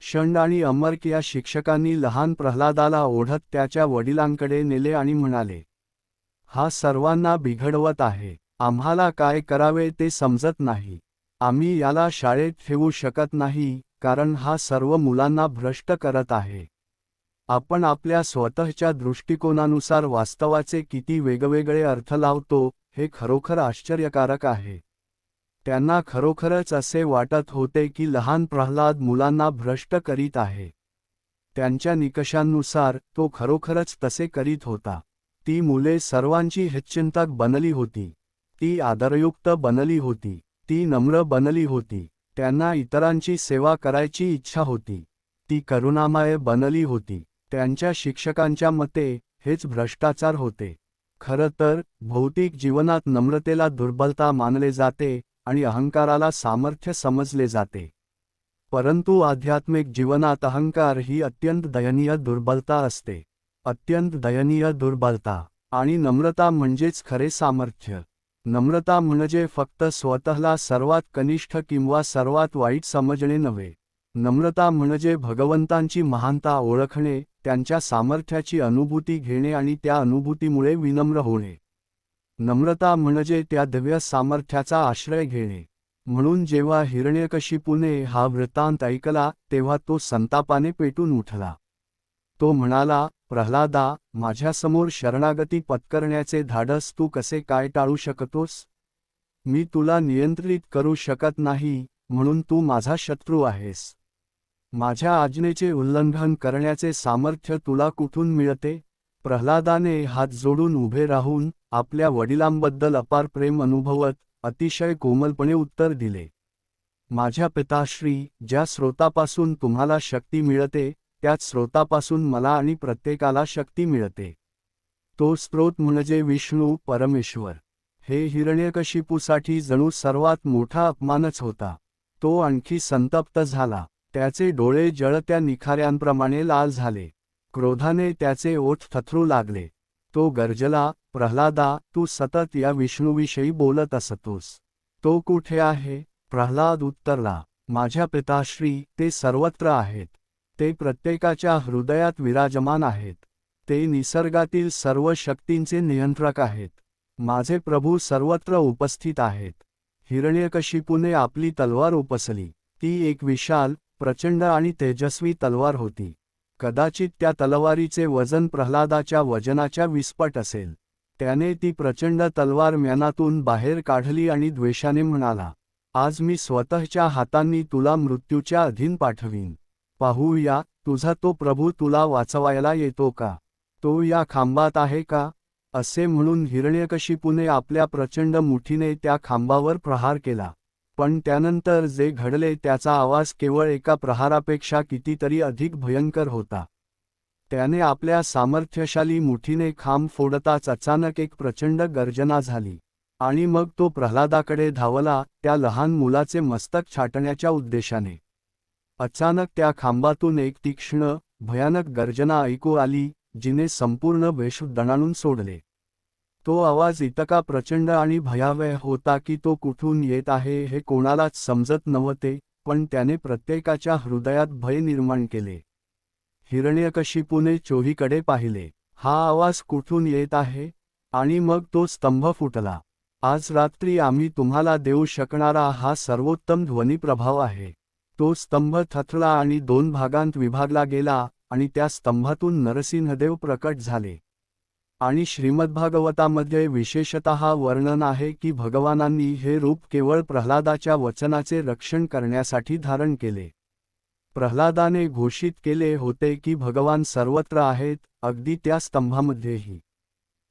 षंड आणि अमर्क या शिक्षकांनी लहान प्रल्हादाला ओढत त्याच्या वडिलांकडे नेले आणि म्हणाले, हा सर्वांना बिघडवत आहे. आम्हाला काय करावे ते समजत नाही. आम्ही याला शाळेत ठेवू शकत नाही, कारण हा सर्व मुलांना भ्रष्ट करत आहे. आपण आपल्या स्वतःच्या दृष्टिकोनानुसार वास्तवाचे किती वेगवेगळे अर्थ लावतो हे खरोखर आश्चर्यकारक आहे. त्यांना खरोखरच असे वाटत होते की लहान प्रल्हाद मुलांना भ्रष्ट करीत आहे. त्यांच्या निकषांनुसार तो खरोखरच तसे करीत होता. ती मुले सर्वांची हितचिंतक बनली होती. ती आदरयुक्त बनली होती. ती नम्र बनली होती. त्यांना इतरांची सेवा करायची इच्छा होती. ती करुणामय बनली होती. त्यांच्या शिक्षकांच्या मते हेच भ्रष्टाचार होते. खरं तर भौतिक जीवनात नम्रतेला दुर्बलता मानले जाते आणि अहंकाराला सामर्थ्य समजले जाते. परंतु आध्यात्मिक जीवनात अहंकार ही अत्यंत दयनीय दुर्बलता असते. अत्यंत दयनीय दुर्बलता. आणि नम्रता म्हणजेच खरे सामर्थ्य. नम्रता म्हणजे फक्त स्वतःला सर्वात कनिष्ठ किंवा सर्वात वाईट समजणे नव्हे. नम्रता म्हणजे भगवंतांची महानता ओळखणे, त्यांच्या सामर्थ्याची अनुभूती घेणे आणि त्या अनुभूतीमुळे विनम्र होणे. नम्रता म्हणजे त्या दिव्य सामर्थ्याचा आश्रय घेणे. म्हणून जेव्हा हिरण्यकशिपूने हा वृत्तांत ऐकला तेव्हा तो संतापाने पेटून उठला. तो म्हणाला, प्रल्हादा, माझ्यासमोर शरणागती पत्करण्याचे धाडस तू कसे काय टाळू शकतोस? मी तुला नियंत्रित करू शकत नाही, म्हणून तू माझा शत्रू आहेस. माझ्या आज्ञेचे उल्लंघन करण्याचे सामर्थ्य तुला कुठून मिळते? प्रल्हादाने हात जोडून उभे राहून आपल्या वडिलांबद्दल अपार प्रेम अनुभवत अतिशय कोमलपणे उत्तर दिले. माझ्या पिताश्री, ज्या स्रोतापासून तुम्हाला शक्ती मिळते त्याच स्रोतापासून मला आणि प्रत्येकाला शक्ती मिळते. तो स्रोत म्हणजे विष्णू परमेश्वर. हे हिरण्यकशिपूसाठी जणू सर्वात मोठा अपमानच होता. तो आणखी संतप्त झाला. त्याचे डोळे जळत्या निखाऱ्यांप्रमाणे लाल झाले. क्रोधाने त्याचे ओठ थरथरू लागले. तो गर्जला, प्रल्हादा, तू सतत या विष्णूविषयी बोलत असतोस. तो कुठे आहे? प्रल्हाद उत्तरला, माझ्या पिताश्री, ते सर्वत्र आहेत. ते प्रत्येकाच्या हृदयात विराजमान आहेत. ते निसर्गातील सर्व शक्तींचे नियंत्रक आहेत. माझे प्रभू सर्वत्र उपस्थित आहेत. हिरण्यकशिपूने आपली तलवार उपसली. ती एक विशाल, प्रचंड आणि तेजस्वी तलवार होती. कदाचित त्या तलवारीचे वजन प्रल्हादाच्या वजनाच्या विस्पट असेल. त्याने ती प्रचंड तलवार म्यानातून बाहेर काढली आणि द्वेषाने म्हणाला, आज मी स्वतःच्या हातांनी तुला मृत्यूच्या अधीन पाठवीन. पाहूया, तुझा तो प्रभू तुला वाचवायला येतो का? तो या खांबात आहे का? असे म्हणून हिरण्यकशिपूने आपल्या प्रचंड मुठीने त्या खांबावर प्रहार केला. पण त्यानंतर जे घडले त्याचा आवाज केवळ एका प्रहारापेक्षा कितीतरी अधिक भयंकर होता. त्याने आपल्या सामर्थ्यशाली मुठीने खांब फोडताच अचानक एक प्रचंड गर्जना झाली. आणि मग तो प्रल्हादाकडे धावला, त्या लहान मुलाचे मस्तक छाटण्याच्या उद्देशाने. अचानक त्या खांबातून एक तीक्ष्ण, भयानक गर्जना ऐकू आली, जिने संपूर्ण वेश दणाणून सोडले. तो आवाज इतका प्रचंड आणि भयावह होता की तो कुठून येत आहे हे कोणालाच समजत नव्हते, पण त्याने प्रत्येकाच्या हृदयात भय निर्माण केले. हिरण्यकशिपूने चोहीकडे पाहिले. हा आवाज कुठून येत आहे? आणि मग तो स्तंभ फुटला. आज रात्री आम्ही तुम्हाला देऊ शकणारा हा सर्वोत्तम ध्वनिप्रभाव आहे. तो स्तंभ थथला आणि 2 भागांत विभागला गेला आणि त्या स्तंभातून नरसिंहदेव प्रकट झाले. आणि श्रीमद्भागवतामध्ये विशेषतः वर्णन आहे की भगवानांनी हे रूप केवळ प्रल्हादाच्या वचनाचे रक्षण करण्यासाठी धारण केले. प्रल्हादाने घोषित केले होते की भगवान सर्वत्र आहेत, अगदी त्या स्तंभामध्येही.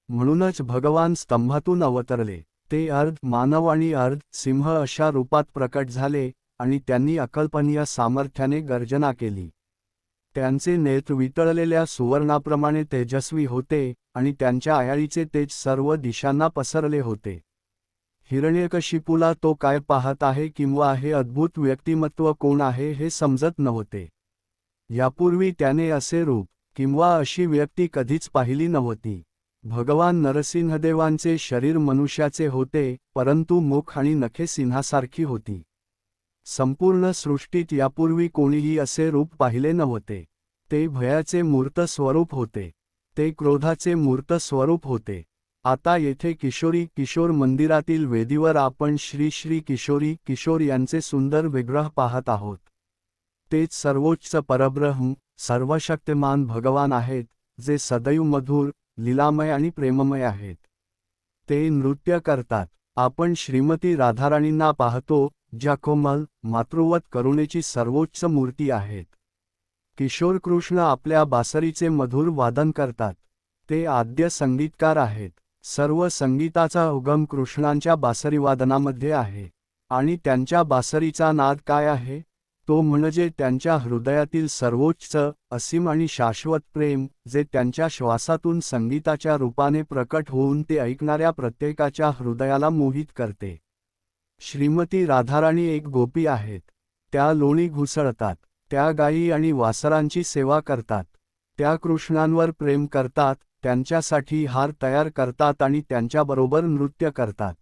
म्हणूनच भगवान स्तंभातून अवतरले. ते अर्ध मानव आणि अर्ध सिंह अशा रूपात प्रकट झाले आणि त्यांनी अकल्पनीय सामर्थ्याने गर्जना केली. त्यांचे नेत्र वितळलेल्या सुवर्णाप्रमाणे तेजस्वी होते आणि त्यांच्या आयाळीचे तेज सर्व दिशांना पसरले होते. हिरण्यकशिपूला तो काय पाहत आहे किंवा हे अद्भुत व्यक्तिमत्व कोण आहे हे समजत नव्हते. यापूर्वी त्याने असे रूप किंवा अशी व्यक्ती कधीच पाहिली नव्हती. भगवान नरसिंहदेवांचे शरीर मनुष्याचे होते, परंतु मुख आणि नखे सिंहासारखी होती. संपूर्ण सृष्टीत यापूर्वी कोणीही असे रूप पाहिले नव्हते. ते भयाचे मूर्त स्वरूप होते. ते क्रोधाचे मूर्त स्वरूप होते. आता येथे किशोरी किशोर मंदिरातील वेदीवर आपण श्री श्री किशोरी किशोर यांचे सुंदर विग्रह पाहत आहोत. तेच सर्वोच्च परब्रह्म, सर्वशक्तिमान भगवान आहेत, जे सदैव मधुर, लीलामय आणि प्रेममय आहेत. ते नृत्य करतात. आपण श्रीमती राधाराणींना पाहतो, ज्या कोमल, मातृवत करुणेची सर्वोच्च मूर्ती आहेत. किशोर कृष्ण आपल्या बासरीचे मधुर वादन करतात. ते आद्य संगीतकार आहेत. सर्व संगीताचा उगम कृष्णांच्या बासरीवादनामध्ये आहे. आणि त्यांच्या बासरीचा नाद काय आहे? तो म्हणजे त्यांच्या हृदयातील सर्वोच्च, असीम आणि शाश्वत प्रेम, जे त्यांच्या श्वासातून संगीताच्या रूपाने प्रकट होऊन ते ऐकणाऱ्या प्रत्येकाच्या हृदयाला मोहित करते. श्रीमती राधाराणी एक गोपी आहेत. त्या लोणी घुसळतात. त्या गायी आणि वासरांची सेवा करतात. त्या कृष्णांवर प्रेम करतात, त्यांच्यासाठी हार तयार करतात आणि त्यांच्याबरोबर नृत्य करतात.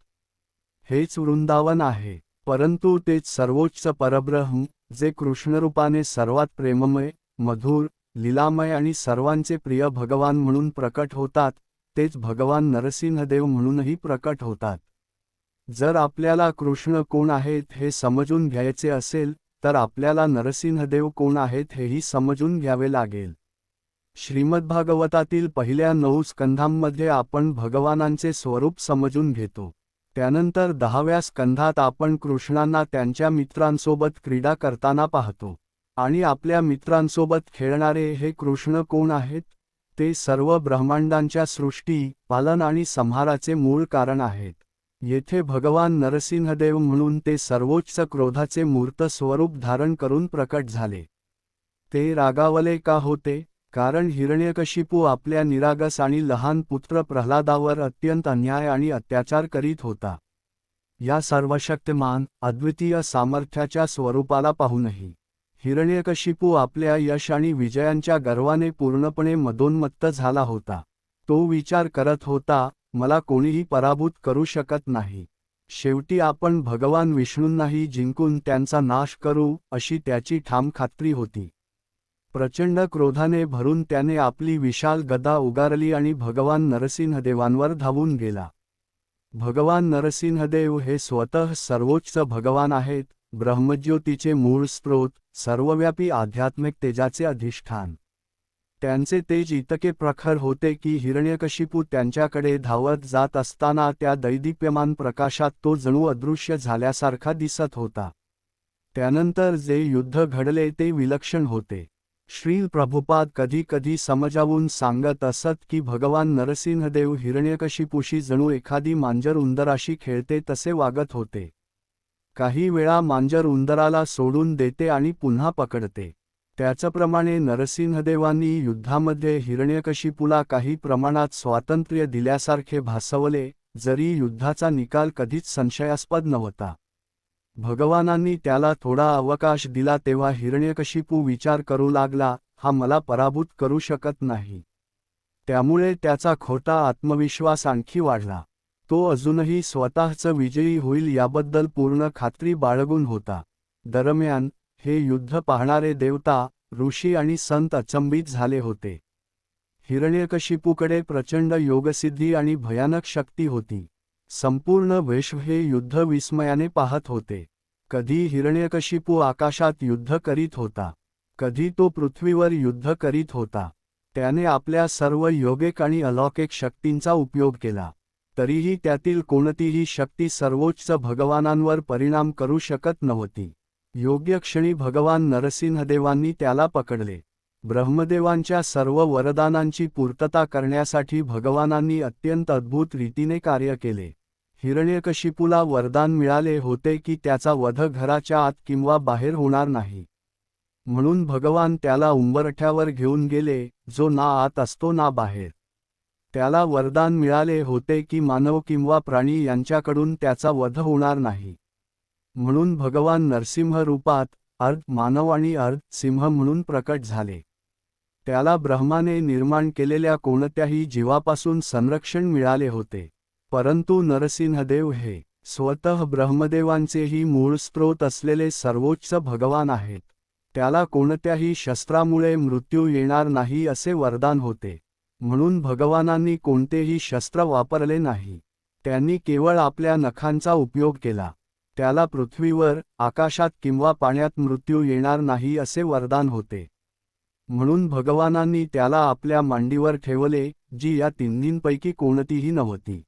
हेच वृंदावन आहे. परंतु तेच सर्वोच्च परब्रह्म, जे कृष्णरूपाने सर्वात प्रेममय, मधुर, लीलामय आणि सर्वांचे प्रिय भगवान म्हणून प्रकट होतात, तेच भगवान नरसिंहदेव म्हणूनही प्रकट होतात. जर आपल्याला कृष्ण कोण आहेत हे समजून घ्यायचे असेल, तर आपल्याला नरसिंहदेव कोण आहेत हेही समजून घ्यावे लागेल. श्रीमद्भागवतातील पहिल्या 9 स्कंधांमध्ये आपण भगवानांचे स्वरूप समजून घेतो. त्यानंतर 10व्या स्कंधात आपण कृष्णांना त्यांच्या मित्रांसोबत क्रीडा करताना पाहतो. आणि आपल्या मित्रांसोबत खेळणारे हे कृष्ण कोण आहेत? ते सर्व ब्रह्मांडांच्या सृष्टी, पालन आणि संहाराचे मूळ कारण आहेत. येथे भगवान नरसिंहदेव म्हणून ते सर्वोच्च क्रोधाचे मूर्त स्वरूप धारण करून प्रकट झाले. ते रागावले का होते? कारण हिरण्यकशिपू आपल्या निरागस आणि लहान पुत्र प्रल्हादावर अत्यंत अन्याय आणि अत्याचार करीत होता. या सर्वशक्तिमान, अद्वितीय सामर्थ्याच्या स्वरूपाला पाहूनही हिरण्यकशिपू आपल्या यश आणि विजयांच्या गर्वाने पूर्णपणे मदोन्मत्त झाला होता. तो विचार करत होता, मला कोणीही पराभूत करू शकत नाही. शेवटी आपण भगवान विष्णूंनाही जिंकून त्यांचा नाश करू, अशी त्याची ठाम खात्री होती. प्रचंड क्रोधाने भरून त्याने आपली विशाल गदा उगारली आणि भगवान नरसिंहदेवांवर धावून गेला. भगवान नरसिंहदेव हे स्वतः सर्वोच्च भगवान आहेत, ब्रह्मज्योतीचे मूळ स्रोत, सर्वव्यापी आध्यात्मिक तेजाचे अधिष्ठान. त्यांचे तेज इतके प्रखर होते की हिरण्यकशिपू त्यांच्याकडे धावत जात असताना त्या दैदिप्यमान प्रकाशात तो जणू अदृश्य झाल्यासारखा दिसत होता. त्यानंतर जे युद्ध घडले ते विलक्षण होते. श्रील प्रभुपाद कधी कधी समजावून सांगत असत की भगवान नरसिंहदेव हिरण्यकशिपूशी जणू एखादी मांजर उंदराशी खेळते तसे वागत होते. काही वेळा मांजर उंदराला सोडून देते आणि पुन्हा पकडते. त्याचप्रमाणे नरसिंहदेवांनी युद्धामध्ये हिरण्यकशिपूला काही प्रमाणात स्वातंत्र्य दिल्यासारखे भासवले, जरी युद्धाचा निकाल कधीच संशयास्पद नव्हता. भगवानांनी त्याला थोडा अवकाश दिला तेव्हा हिरण्यकशिपू विचार करू लागला, हा मला पराभूत करू शकत नाही. त्यामुळे त्याचा खोटा आत्मविश्वास आणखी वाढला. तो अजूनही स्वतःच विजयी होईल याबद्दल पूर्ण खात्री बाळगून होता. दरम्यान, हे युद्ध पाहणारे देवता, ऋषी आणि संत अचंबित झाले होते. हिरण्यकशिपूकडे प्रचंड योगसिद्धी आणि भयानक शक्ती होती. संपूर्ण विश्व हे युद्ध विस्मयाने पाहत होते. कधी हिरण्यकशिपू आकाशात युद्ध करीत होता, कधी तो पृथ्वीवर युद्ध करीत होता. त्याने आपल्या सर्व योगिक आणि अलौकिक शक्तींचा उपयोग केला, तरीही त्यातील कोणतीही शक्ती सर्वोच्च भगवानांवर परिणाम करू शकत नव्हती. योग्य क्षणी भगवान नरसिंहदेवांनी त्याला पकडले. ब्रह्मदेवांच्या सर्व वरदानांची पूर्तता करण्यासाठी भगवानांनी अत्यंत अद्भुत रीतीने कार्य केले. हिरण्यकशिपूला वरदान मिळाले होते की त्याचा वध घराच्या आत किंवा बाहेर होणार नाही. म्हणून भगवान त्याला उंबरठ्यावर घेऊन गेले, जो ना आत असतो ना बाहेर. त्याला वरदान मिळाले होते की मानव किंवा प्राणी यांच्याकडून त्याचा वध होणार नाही. म्हणून भगवान नरसिंह रूपात अर्ध मानव आणि अर्ध सिंह म्हणून प्रकट झाले. त्याला ब्रह्माने निर्माण केलेल्या कोणत्याही जीवापासून संरक्षण मिळाले होते. परंतु नरसिंहदेव हे स्वतः ब्रह्मदेवांचेही मूळ स्रोत असलेले सर्वोच्च भगवान आहेत. त्याला कोणत्याही शस्त्रामुळे मृत्यू येणार नाही असे वरदान होते. म्हणून भगवानांनी कोणतेही शस्त्र वापरले नाही. त्यांनी केवळ आपल्या नखांचा उपयोग केला. त्याला पृथ्वीवर, आकाशात किंवा पाण्यात मृत्यू येणार नाही असे वरदान होते. म्हणून भगवानांनी त्याला आपल्या मांडीवर ठेवले, जी या तिन्हींपैकी कोणतीही नव्हती.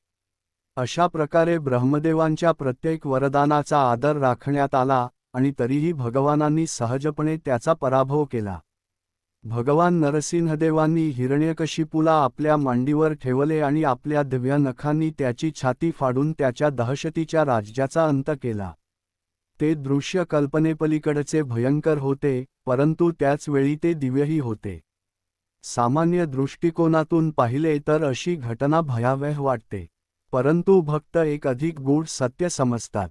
अशा प्रकारे ब्रह्मदेवांच्या प्रत्येक वरदानाचा आदर राखण्यात आला आणि तरीही भगवानांनी सहजपणे त्याचा पराभव केला. भगवान नरसिंहदेवांनी हिरण्यकशिपूला आपल्या मांडीवर ठेवले आणि आपल्या दिव्य नखांनी त्याची छाती फाडून त्याच्या दहशतीच्या राज्याचा अंत केला. ते दृश्य कल्पनेपलीकडचे भयंकर होते, परंतु त्याच वेळी ते दिव्यही होते. सामान्य दृष्टिकोनातून पाहिले तर अशी घटना भयावह वाटते, परंतु भक्त एक अधिक गूढ सत्य समजतात.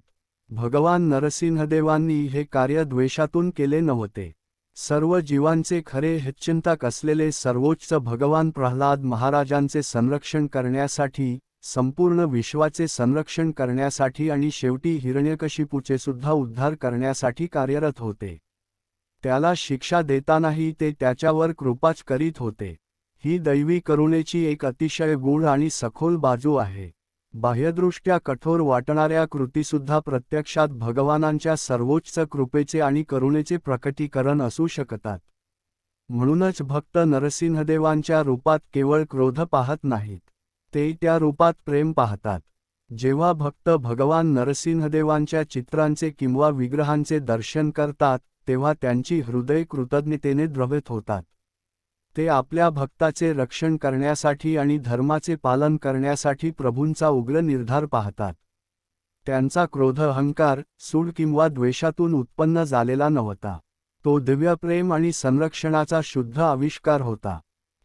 भगवान नरसिंहदेवांनी हे कार्य द्वेषातून केले नव्हते. सर्व जीवांचे खरे हितचिंतक असलेले सर्वोच्च भगवान प्रल्हाद महाराजांचे संरक्षण करण्यासाठी, संपूर्ण विश्वाचे संरक्षण करण्यासाठी आणि शेवटी हिरण्यकशिपूचे सुद्धा उद्धार करण्यासाठी कार्यरत होते. त्याला शिक्षा देतानाही ते त्याच्यावर कृपाच करीत होते. ही दैवी करुणेची एक अतिशय गूढ आणि सखोल बाजू आहे. बाह्यदृष्ट्या कठोर वाटणाऱ्या कृतीसुद्धा प्रत्यक्षात भगवानांच्या सर्वोच्च कृपेचे आणि करुणेचे प्रकटीकरण असू शकतात. म्हणूनच भक्त नरसिंहदेवांच्या रूपात केवळ क्रोध पाहत नाहीत, ते त्या रूपात प्रेम पाहतात. जेव्हा भक्त भगवान नरसिंहदेवांच्या चित्रांचे किंवा विग्रहांचे दर्शन करतात, तेव्हा त्यांची हृदय कृतज्ञतेने द्रवित होतात. ते आपल्या भक्ताचे रक्षण करण्यासाठी आणि धर्माचे पालन करण्यासाठी प्रभूंचा उग्र निर्धार पाहतात. त्यांचा क्रोध अहंकार, सूड किंवा द्वेषातून उत्पन्न झालेला नव्हता. तो दिव्य प्रेम आणि संरक्षणाचा शुद्ध आविष्कार होता.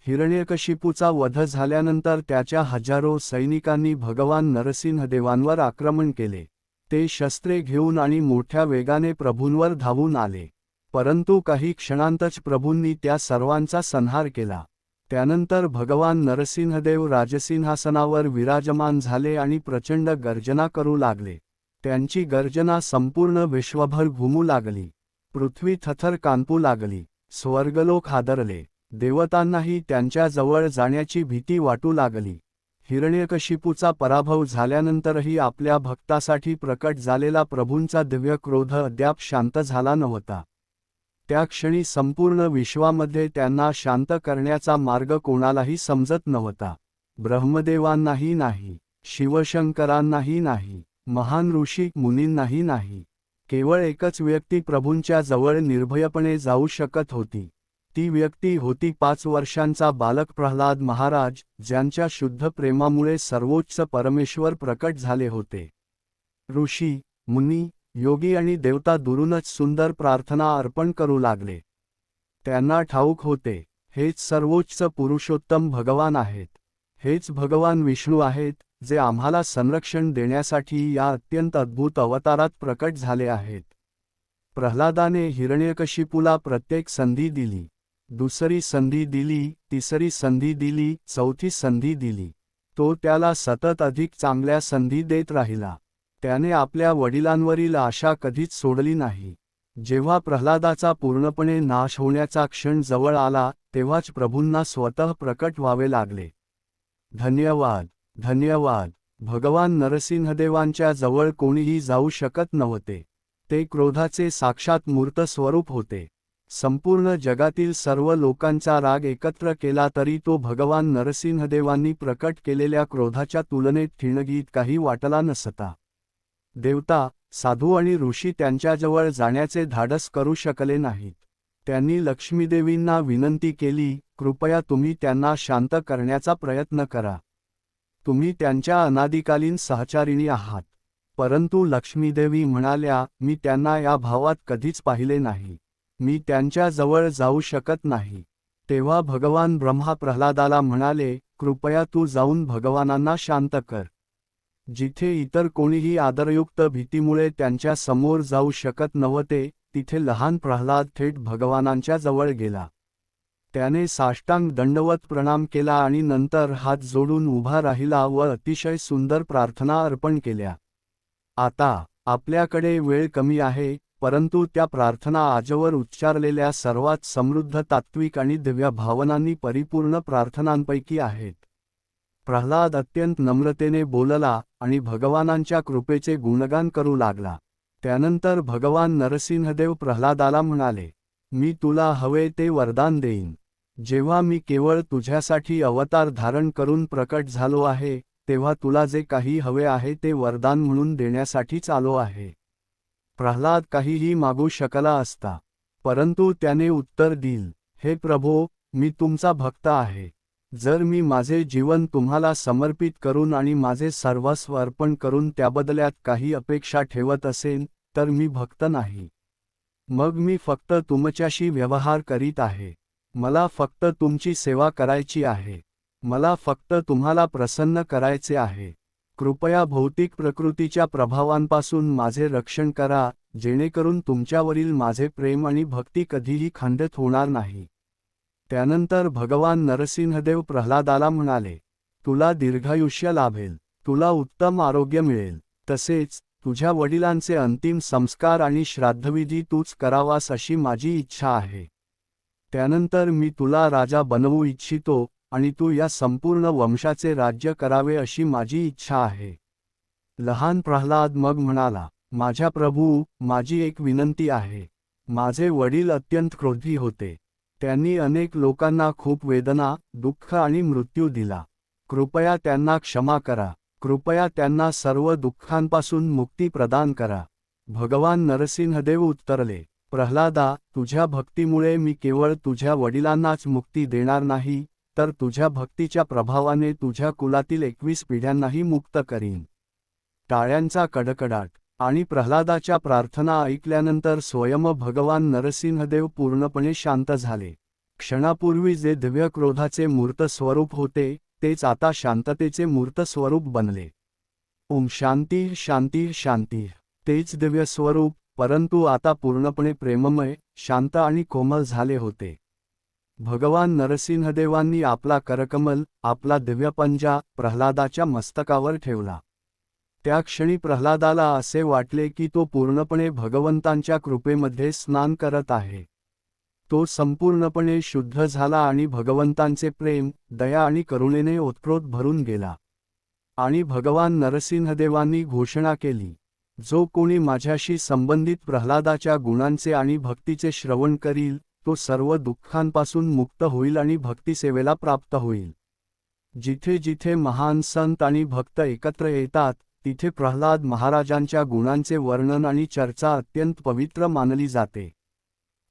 हिरण्यकशिपूचा वध झाल्यानंतर त्याच्या हजारो सैनिकांनी भगवान नरसिंहदेवांवर आक्रमण केले. ते शस्त्रे घेऊन आणि मोठ्या वेगाने प्रभूंवर धावून आले. परंतु काही क्षणांतच प्रभूंनी त्या सर्वांचा संहार केला. त्यानंतर भगवान नरसिंहदेव राजसिंहासनावर विराजमान झाले आणि प्रचंड गर्जना करू लागले. त्यांची गर्जना संपूर्ण विश्वभर घुमू लागली. पृथ्वी थरथर कांपू लागली. स्वर्गलोक हादरले. देवतांनाही त्यांच्या जवळ जाण्याची भीती वाटू लागली. हिरण्यकशिपूचा पराभव झाल्यानंतरही आपल्या भक्तासाठी प्रकट झालेला प्रभूंचा दिव्य क्रोध अद्याप शांत झाला नव्हता. त्या क्षणी संपूर्ण विश्वामध्ये त्यांना शांत करण्याचा मार्ग कोणालाही समजत नव्हता. ब्रह्मदेवांनाही नाही, शिवशंकरांनाही नाही, महान ऋषी मुनींनाही नाही. केवळ एकच व्यक्ती प्रभूंच्या जवळ निर्भयपणे जाऊ शकत होती. ती व्यक्ती होती 5 वर्षांचा बालक प्रल्हाद महाराज, ज्यांच्या शुद्ध प्रेमामुळे सर्वोच्च परमेश्वर प्रकट झाले होते. ऋषी, मुनी, योगी आणि देवता दुरूनच सुंदर प्रार्थना अर्पण करू लागले. त्यांना ठाऊक होते, हेच सर्वोच्च पुरुषोत्तम भगवान आहेत. हेच भगवान विष्णू आहेत, जे आम्हाला संरक्षण देण्यासाठी या अत्यंत अद्भुत अवतारात प्रकट झाले आहेत. प्रल्हादाने हिरण्यकशिपूला प्रत्येक संधी दिली. दुसरी संधी दिली, तिसरी संधी दिली, चौथी संधी दिली. तो त्याला सतत अधिक चांगल्या संधी देत राहिला. त्याने आपल्या वडिलांवरील आशा कधीच सोडली नाही. जेव्हा प्रल्हादाचा पूर्णपणे नाश होण्याचा क्षण जवळ आला, तेव्हाच प्रभूंना स्वतः प्रकट व्हावे लागले. धन्यवाद, धन्यवाद, भगवान नरसिंहदेवांच्या जवळ कोणीही जाऊ शकत नव्हते. ते क्रोधाचे साक्षात मूर्त स्वरूप होते. संपूर्ण जगातील सर्व लोकांचा राग एकत्र केला तरी तो भगवान नरसिंहदेवांनी प्रकट केलेल्या क्रोधाच्या तुलनेत ठिणगीत काही वाटला नसता. देवता, साधू आणि ऋषी त्यांच्याजवळ जाण्याचे धाडस करू शकले नाहीत. त्यांनी लक्ष्मीदेवींना विनंती केली, कृपया तुम्ही त्यांना शांत करण्याचा प्रयत्न करा. तुम्ही त्यांच्या अनादिकालीन सहचारिणी आहात. परंतु लक्ष्मीदेवी म्हणाल्या, मी त्यांना या भावात कधीच पाहिले नाही. मी त्यांच्या जवळ जाऊ शकत नाही. तेव्हा भगवान ब्रह्मा प्रल्हादाला म्हणाले, कृपया तू जाऊन भगवानांना शांत कर. जिथे इतर कोणीही आदरयुक्त भीतीमुळे त्यांच्या समोर जाऊ शकत नव्हते, तिथे लहान प्रल्हाद थेट भगवानांच्या जवळ गेला. त्याने साष्टांग दंडवत प्रणाम केला आणि नंतर हात जोडून उभा राहिला व अतिशय सुंदर प्रार्थना अर्पण केल्या. आता आपल्याकडे वेळ कमी आहे, परंतु त्या प्रार्थना आजवर उच्चारलेल्या सर्वात समृद्ध तात्विक आणि दिव्य भावनांनी परिपूर्ण प्रार्थनांपैकी आहेत. प्रल्हाद अत्यंत नम्रतेने बोलला आणि भगवानांच्या कृपेचे गुणगान करू लागला. त्यानंतर भगवान नरसिंहदेव प्रल्हादाला म्हणाले, मी तुला हवे ते वरदान देईन. जेव्हा मी केवळ तुझ्यासाठी अवतार धारण करून प्रकट झालो आहे, तेव्हा तुला जे काही हवे आहे ते वरदान म्हणून देण्यासाठीच आलो आहे. प्रल्हाद काहीही मागू शकला असता, परंतु त्याने उत्तर दिले, हे प्रभो, मी तुमचा भक्त आहे. जर मी माझे जीवन तुम्हाला समर्पित करून आणि माझे सर्वस्व अर्पण करून त्याबदल्यात काही अपेक्षा ठेवत असेन, तर मी भक्त नाही. मग मी फक्त तुमच्याशी व्यवहार करीत आहे. मला फक्त तुमची सेवा करायची आहे. मला फक्त तुम्हाला प्रसन्न करायचे आहे. कृपया भौतिक प्रकृतीच्या प्रभावांपासून माझे रक्षण करा, जेणेकरून तुमच्यावरील माझे प्रेम आणि भक्ती कधीही खंडित होणार नाही. त्यानंतर भगवान नरसिंहदेव प्रल्हादाला म्हणाले, तुला दीर्घायुष्य लाभेल, तुला उत्तम आरोग्य मिळेल, तसेच तुझ्या वडिलांचे अंतिम संस्कार आणि श्राद्धविधी तूच करावास अशी माझी इच्छा आहे. त्यानंतर मी तुला राजा बनवू इच्छितो आणि तू या संपूर्ण वंशाचे राज्य करावे अशी माझी इच्छा आहे. लहान प्रल्हाद मग म्हणाला, माझ्या प्रभू, माझी एक विनंती आहे. माझे वडील अत्यंत क्रोधी होते. त्यांनी अनेक लोकांना खूप वेदना, दुःख आणि मृत्यू दिला. कृपया त्यांना क्षमा करा. कृपया त्यांना सर्व दुःखांपासून मुक्ती प्रदान करा. भगवान नरसिंहदेव उत्तरले, प्रल्हादा, तुझ्या भक्तीमुळे मी केवळ तुझ्या वडिलांनाच मुक्ती देणार नाही, तर तुझ्या भक्तीच्या प्रभावाने तुझ्या कुलातील 21 पिढ्यांनाही मुक्त करीन. टाळ्यांचा कडकडाट आणि प्रल्हादाच्या प्रार्थना ऐकल्यानंतर स्वयं भगवान नरसिंहदेव पूर्णपणे शांत झाले. क्षणापूर्वी जे दिव्य क्रोधाचे मूर्त स्वरूप होते, तेच आता शांततेचे मूर्त स्वरूप बनले. ओम शांती शांती शांती. तेच दिव्य स्वरूप, परंतु आता पूर्णपणे प्रेममय, शांत आणि कोमल झाले होते. भगवान नरसिंहदेवांनी आपला करकमल, आपला दिव्य पंजा प्रल्हादाच्या मस्तकावर ठेवला. त्या क्षणी प्रल्हादाला असे वाटले की तो पूर्णपणे भगवंतांच्या कृपेमध्ये स्नान करत आहे. तो संपूर्णपणे शुद्ध झाला आणि भगवंतांचे प्रेम, दया आणि करुणेने ओतप्रोत भरून गेला. आणि भगवान नरसिंहदेवांनी घोषणा केली, जो कोणी माझ्याशी संबंधित प्रल्हादाच्या गुणांचे आणि भक्तीचे श्रवण करील, तो सर्व दुःखांपासून मुक्त होईल आणि भक्तिसेवेला प्राप्त होईल. जिथे जिथे महान संत आणि भक्त एकत्र येतात, तिथे प्रल्हाद महाराजांच्या गुणांचे वर्णन आणि चर्चा अत्यंत पवित्र मानली जाते.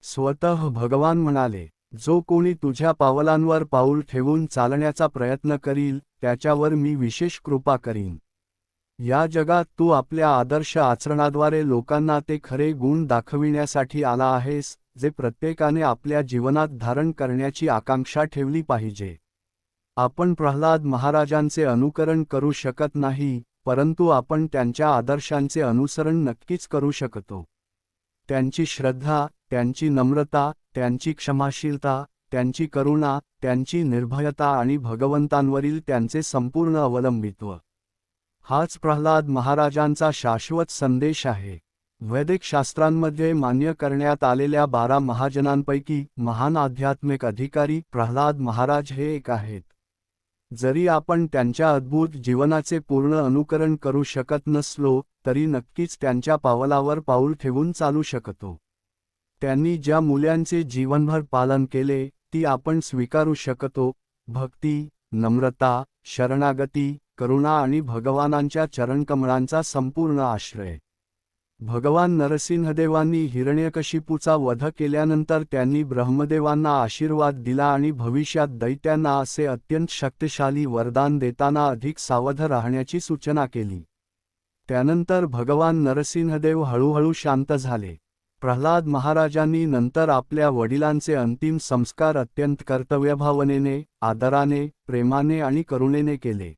स्वतः भगवान म्हणाले, जो कोणी तुझ्या पावलांवर पाऊल ठेवून चालण्याचा प्रयत्न करील, त्याच्यावर मी विशेष कृपा करीन. या जगात तू आपल्या आदर्श आचरणाद्वारे लोकांना ते खरे गुण दाखविण्यासाठी आला आहेस, जे प्रत्येकाने आपल्या जीवनात धारण करण्याची आकांक्षा ठेवली पाहिजे. आपण प्रल्हाद महाराजांचे अनुकरण करू शकत नाही, परंतु आपण त्यांच्या आदर्शांचे अनुसरण नक्कीच करू शकतो. त्यांची श्रद्धा, त्यांची नम्रता, त्यांची क्षमाशीलता, त्यांची करुणा, त्यांची निर्भयता आणि भगवंतांवरील त्यांचे संपूर्ण अवलंबित्व, हाच प्रल्हाद महाराजांचा शाश्वत संदेश आहे. वैदिक शास्त्रांमध्ये मान्य करण्यात आलेल्या 12 महाजनांपैकी महान आध्यात्मिक अधिकारी प्रल्हाद महाराज हे एक आहेत. जरी आपण त्यांच्या अद्भुत जीवनाचे पूर्ण अनुकरण करू शकत नसलो तरी नक्कीच त्यांच्या पावलावर पाऊल ठेवून चालू शकतो. त्यांनी ज्या मूल्यांचे जीवनभर पालन केले ती आपण स्वीकारू शकतो. भक्ती, नम्रता, शरणागती, करुणा आणि भगवानांच्या चरणकमळांचा संपूर्ण आश्रय. भगवान नरसिंहदेवांनी हिरण्यकशिपूचा वध केल्यानंतर त्यांनी ब्रह्मदेवांना आशीर्वाद दिला आणि भविष्यात दैत्यांना असे अत्यंत शक्तिशाली वरदान देताना अधिक सावध राहण्याची सूचना केली. त्यानंतर भगवान नरसिंहदेव हळूहळू शांत झाले. प्रल्हाद महाराजांनी नंतर आपल्या वडिलांचे अंतिम संस्कार अत्यंत कर्तव्यभावनेने, आदराने, प्रेमाने आणि करुणेने केले.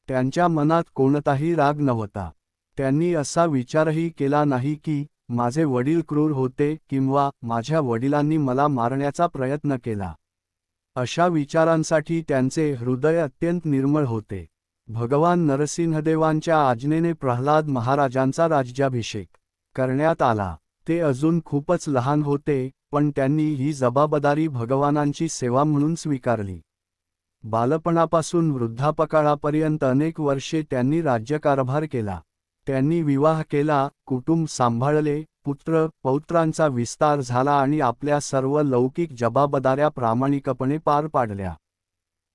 त्यांच्या मनात कोणताही राग नव्हता. त्यांनी असा विचारही केला नाही की माझे वडील क्रूर होते किंवा माझ्या वडिलांनी मला मारण्याचा प्रयत्न केला. अशा विचारांसाठी त्यांचे हृदय अत्यंत निर्मळ होते. भगवान नरसिंहदेवांच्या आज्ञेने प्रल्हाद महाराजांचा राज्याभिषेक करण्यात आला. ते अजून खूपच लहान होते, पण त्यांनी ही जबाबदारी भगवानांची सेवा म्हणून स्वीकारली. बालपणापासून वृद्धापकाळापर्यंत अनेक वर्षे त्यांनी राज्यकारभार केला. त्यांनी विवाह केला, कुटुंब सांभाळले, पुत्र पौत्रांचा विस्तार झाला आणि आपल्या सर्व लौकिक जबाबदाऱ्या प्रामाणिकपणे पार पाडल्या.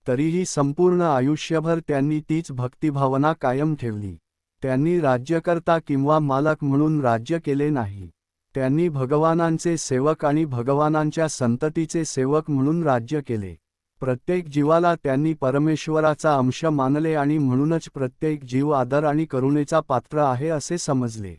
तरीही संपूर्ण आयुष्यभर त्यांनी तीच भक्तिभावना कायम ठेवली. त्यांनी राज्यकर्ता किंवा मालक म्हणून राज्य केले नाही. त्यांनी भगवानांचे सेवक आणि भगवानांच्या संततीचे सेवक म्हणून राज्य केले. प्रत्येक जीवाला त्यांनी परमेश्वराचा अंश मानले आणि म्हणूनच प्रत्येक जीव आदर आणि करुणेचा पात्र आहे असे समजले.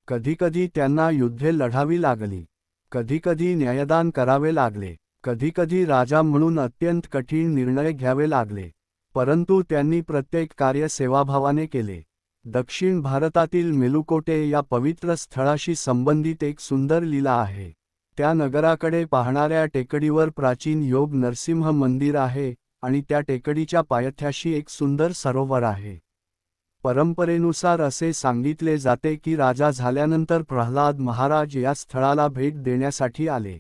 कधीकधी त्यांना युद्धे लढावी लागली, कधीकधी न्यायदान करावे लागले, कधीकधी राजा म्हणून अत्यंत कठीण निर्णय घ्यावे लागले, परंतु त्यांनी प्रत्येक कार्य सेवाभावाने केले. दक्षिण भारतातील मेलुकोटे या पवित्र स्थळाशी संबंधित एक सुंदर लीला आहे. त्या नगराकडे पाहणाऱ्या टेकडीवर प्राचीन योग नरसिंह मंदिर आहे आणि त्या टेकडीच्या पायथ्याशी एक सुंदर सरोवर आहे. परंपरेनुसार असे सांगितले जाते की राजा झाल्यानंतर प्रल्हाद महाराज या स्थळाला भेट देण्यासाठी आले.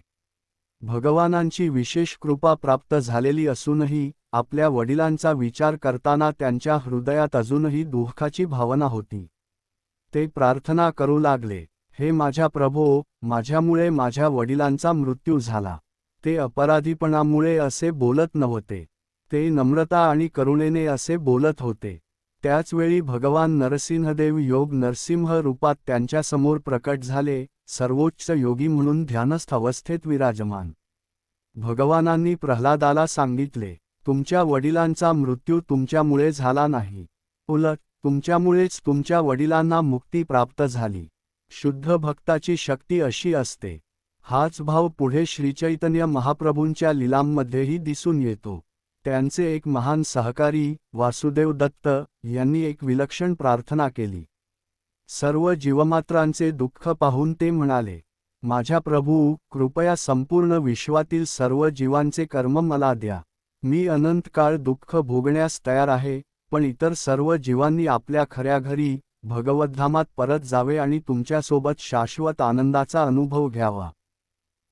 भगवानांची विशेष कृपा प्राप्त झालेली असूनही आपल्या वडिलांचा विचार करताना त्यांच्या हृदयात अजूनही दुःखाची भावना होती. ते प्रार्थना करू लागले, हे माझ्या प्रभो, माझ्यामुळे माझ्या वडिलांचा मृत्यू झाला. ते अपराधीपणामुळे असे बोलत नव्हते, ते नम्रता आणि करुणेने असे बोलत होते. त्याचवेळी भगवान नरसिंहदेव योग नरसिंह रूपात त्यांच्यासमोर प्रकट झाले, सर्वोच्च योगी म्हणून ध्यानस्थ अवस्थेत विराजमान. भगवानांनी प्रल्हादाला सांगितले, तुमच्या वडिलांचा मृत्यू तुमच्यामुळे झाला नाही, उलट तुमच्यामुळेच तुमच्या वडिलांना मुक्ती प्राप्त झाली. शुद्ध भक्ताची शक्ती अशी असते. हाच भाव पुढे श्रीचैतन्य महाप्रभूंच्या लीलांमध्येही दिसून येतो. त्यांचे एक महान सहकारी वासुदेव दत्त यांनी एक विलक्षण प्रार्थना केली. सर्व जीवमात्रांचे दुःख पाहून ते म्हणाले, माझ्या प्रभू, कृपया संपूर्ण विश्वातील सर्व जीवांचे कर्म मला द्या. मी अनंत काळ दुःख भोगण्यास तयार आहे, पण इतर सर्व जीवांनी आपल्या खऱ्या घरी भगवद्धामात परत जावे आणि तुमच्यासोबत शाश्वत आनंदाचा अनुभव घ्यावा.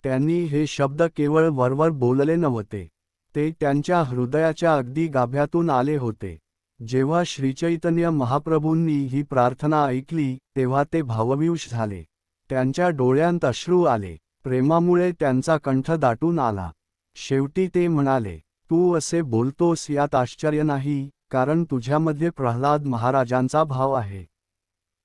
त्यांनी हे शब्द केवळ वरवर बोलले नव्हते, ते त्यांच्या हृदयाच्या अगदी गाभ्यातून आले होते. जेव्हा श्रीचैतन्य महाप्रभूंनी ही प्रार्थना ऐकली तेव्हा ते भावविवश झाले. त्यांच्या डोळ्यांत अश्रू आले, प्रेमामुळे त्यांचा कंठ दाटून आला. शेवटी ते म्हणाले, तू असे बोलतोस यात आश्चर्य नाही, कारण तुझ्यामध्ये प्रल्हाद महाराजांचा भाव आहे.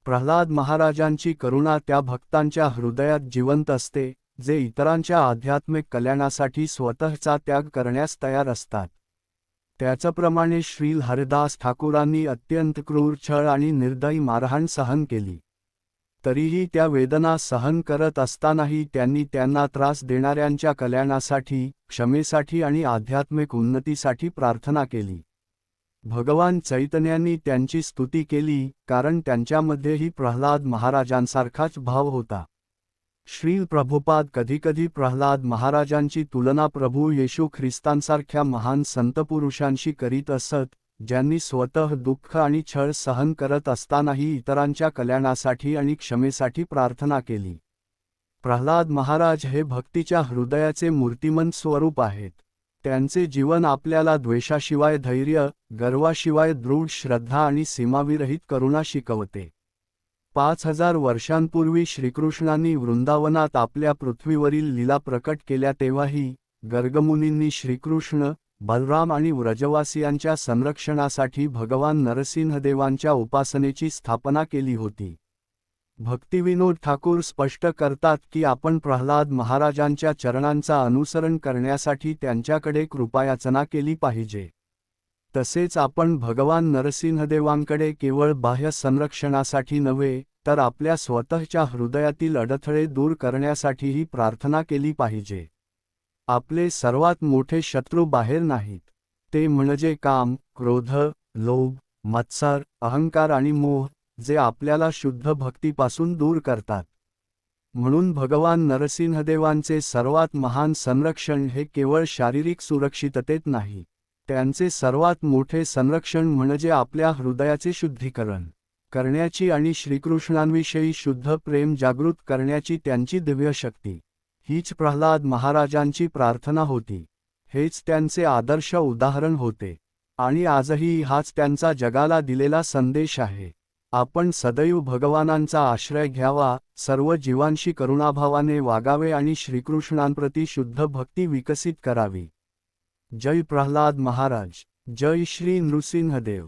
प्रल्हाद महाराजांची करुणा त्या भक्तांच्या हृदयात जिवंत असते, जे इतरांच्या आध्यात्मिक कल्याणासाठी स्वतःचा त्याग करण्यास तयार असतात. त्याचप्रमाणे श्री हरिदास ठाकूरांनी अत्यंत क्रूर, छळ आणि निर्दयी मारहाण सहन केली. तरीही त्या वेदना सहन करत असतानाही त्यांनी त्यांना त्रास देणाऱ्यांच्या कल्याणासाठी, क्षमेसाठी आणि आध्यात्मिक उन्नतीसाठी प्रार्थना केली. भगवान चैतन्यांनी त्यांची स्तुती केली, कारण त्यांच्यामध्येही प्रल्हाद महाराजांसारखाच भाव होता. श्रील प्रभुपाद कधीकधी प्रल्हाद महाराजांची तुलना प्रभू येशू ख्रिस्तांसारख्या महान संतपुरुषांशी करीत असत, ज्यांनी स्वतः दुःख आणि छळ सहन करत असतानाही इतरांच्या कल्याणासाठी आणि क्षमेसाठी प्रार्थना केली. प्रल्हाद महाराज हे भक्तीच्या हृदयाचे मूर्तिमंत स्वरूप आहेत. त्यांचे जीवन आपल्याला द्वेषाशिवाय धैर्य, गर्वाशिवाय दृढ श्रद्धा आणि सीमाविरहित करुणा शिकवते. 5000 वर्षांपूर्वी श्रीकृष्णांनी वृंदावनात आपल्या पृथ्वीवरील लीला प्रकट केल्या तेव्हाही गर्गमुनींनी श्रीकृष्ण, बलराम आणि व्रजवासियांच्या संरक्षणासाठी भगवान नरसिंहदेवांच्या उपासनेची स्थापना केली होती. भक्तिविनोद ठाकूर स्पष्ट करतात की आपण प्रल्हाद महाराजांच्या चरणांचा अनुसरण करण्यासाठी त्यांच्याकडे कृपायाचना केली पाहिजे. तसेच आपण भगवान नरसिंहदेवांकडे केवळ बाह्य संरक्षणासाठी नव्हे, तर आपल्या स्वतःच्या हृदयातील अडथळे दूर करण्यासाठीही प्रार्थना केली पाहिजे. आपले सर्वात मोठे शत्रू बाहेर नाहीत, ते म्हणजे काम, क्रोध, लोभ, मत्सर, अहंकार आणि मोह, जे आपल्याला शुद्ध भक्तीपासून दूर करतात. म्हणून भगवान नरसिंहदेवांचे सर्वात महान संरक्षण हे केवळ शारीरिक सुरक्षिततेत नाही. त्यांचे सर्वात मोठे संरक्षण म्हणजे आपल्या हृदयाचे शुद्धीकरण करण्याची आणि श्रीकृष्णांविषयी शुद्ध प्रेम जागृत करण्याची त्यांची दिव्य शक्ती. हीच प्रल्हाद महाराजांची प्रार्थना होती. हेच त्यांचे आदर्श उदाहरण होते. आणि आजही हाच त्यांचा जगाला दिलेला संदेश आहे. आपण सदैव भगवानांचा आश्रय घ्यावा, सर्व जीवांशी करुणाभावाने वागावे आणि श्रीकृष्णांप्रती शुद्ध भक्ती विकसित करावी. जय प्रल्हाद महाराज. जय श्री नृसिंहदेव.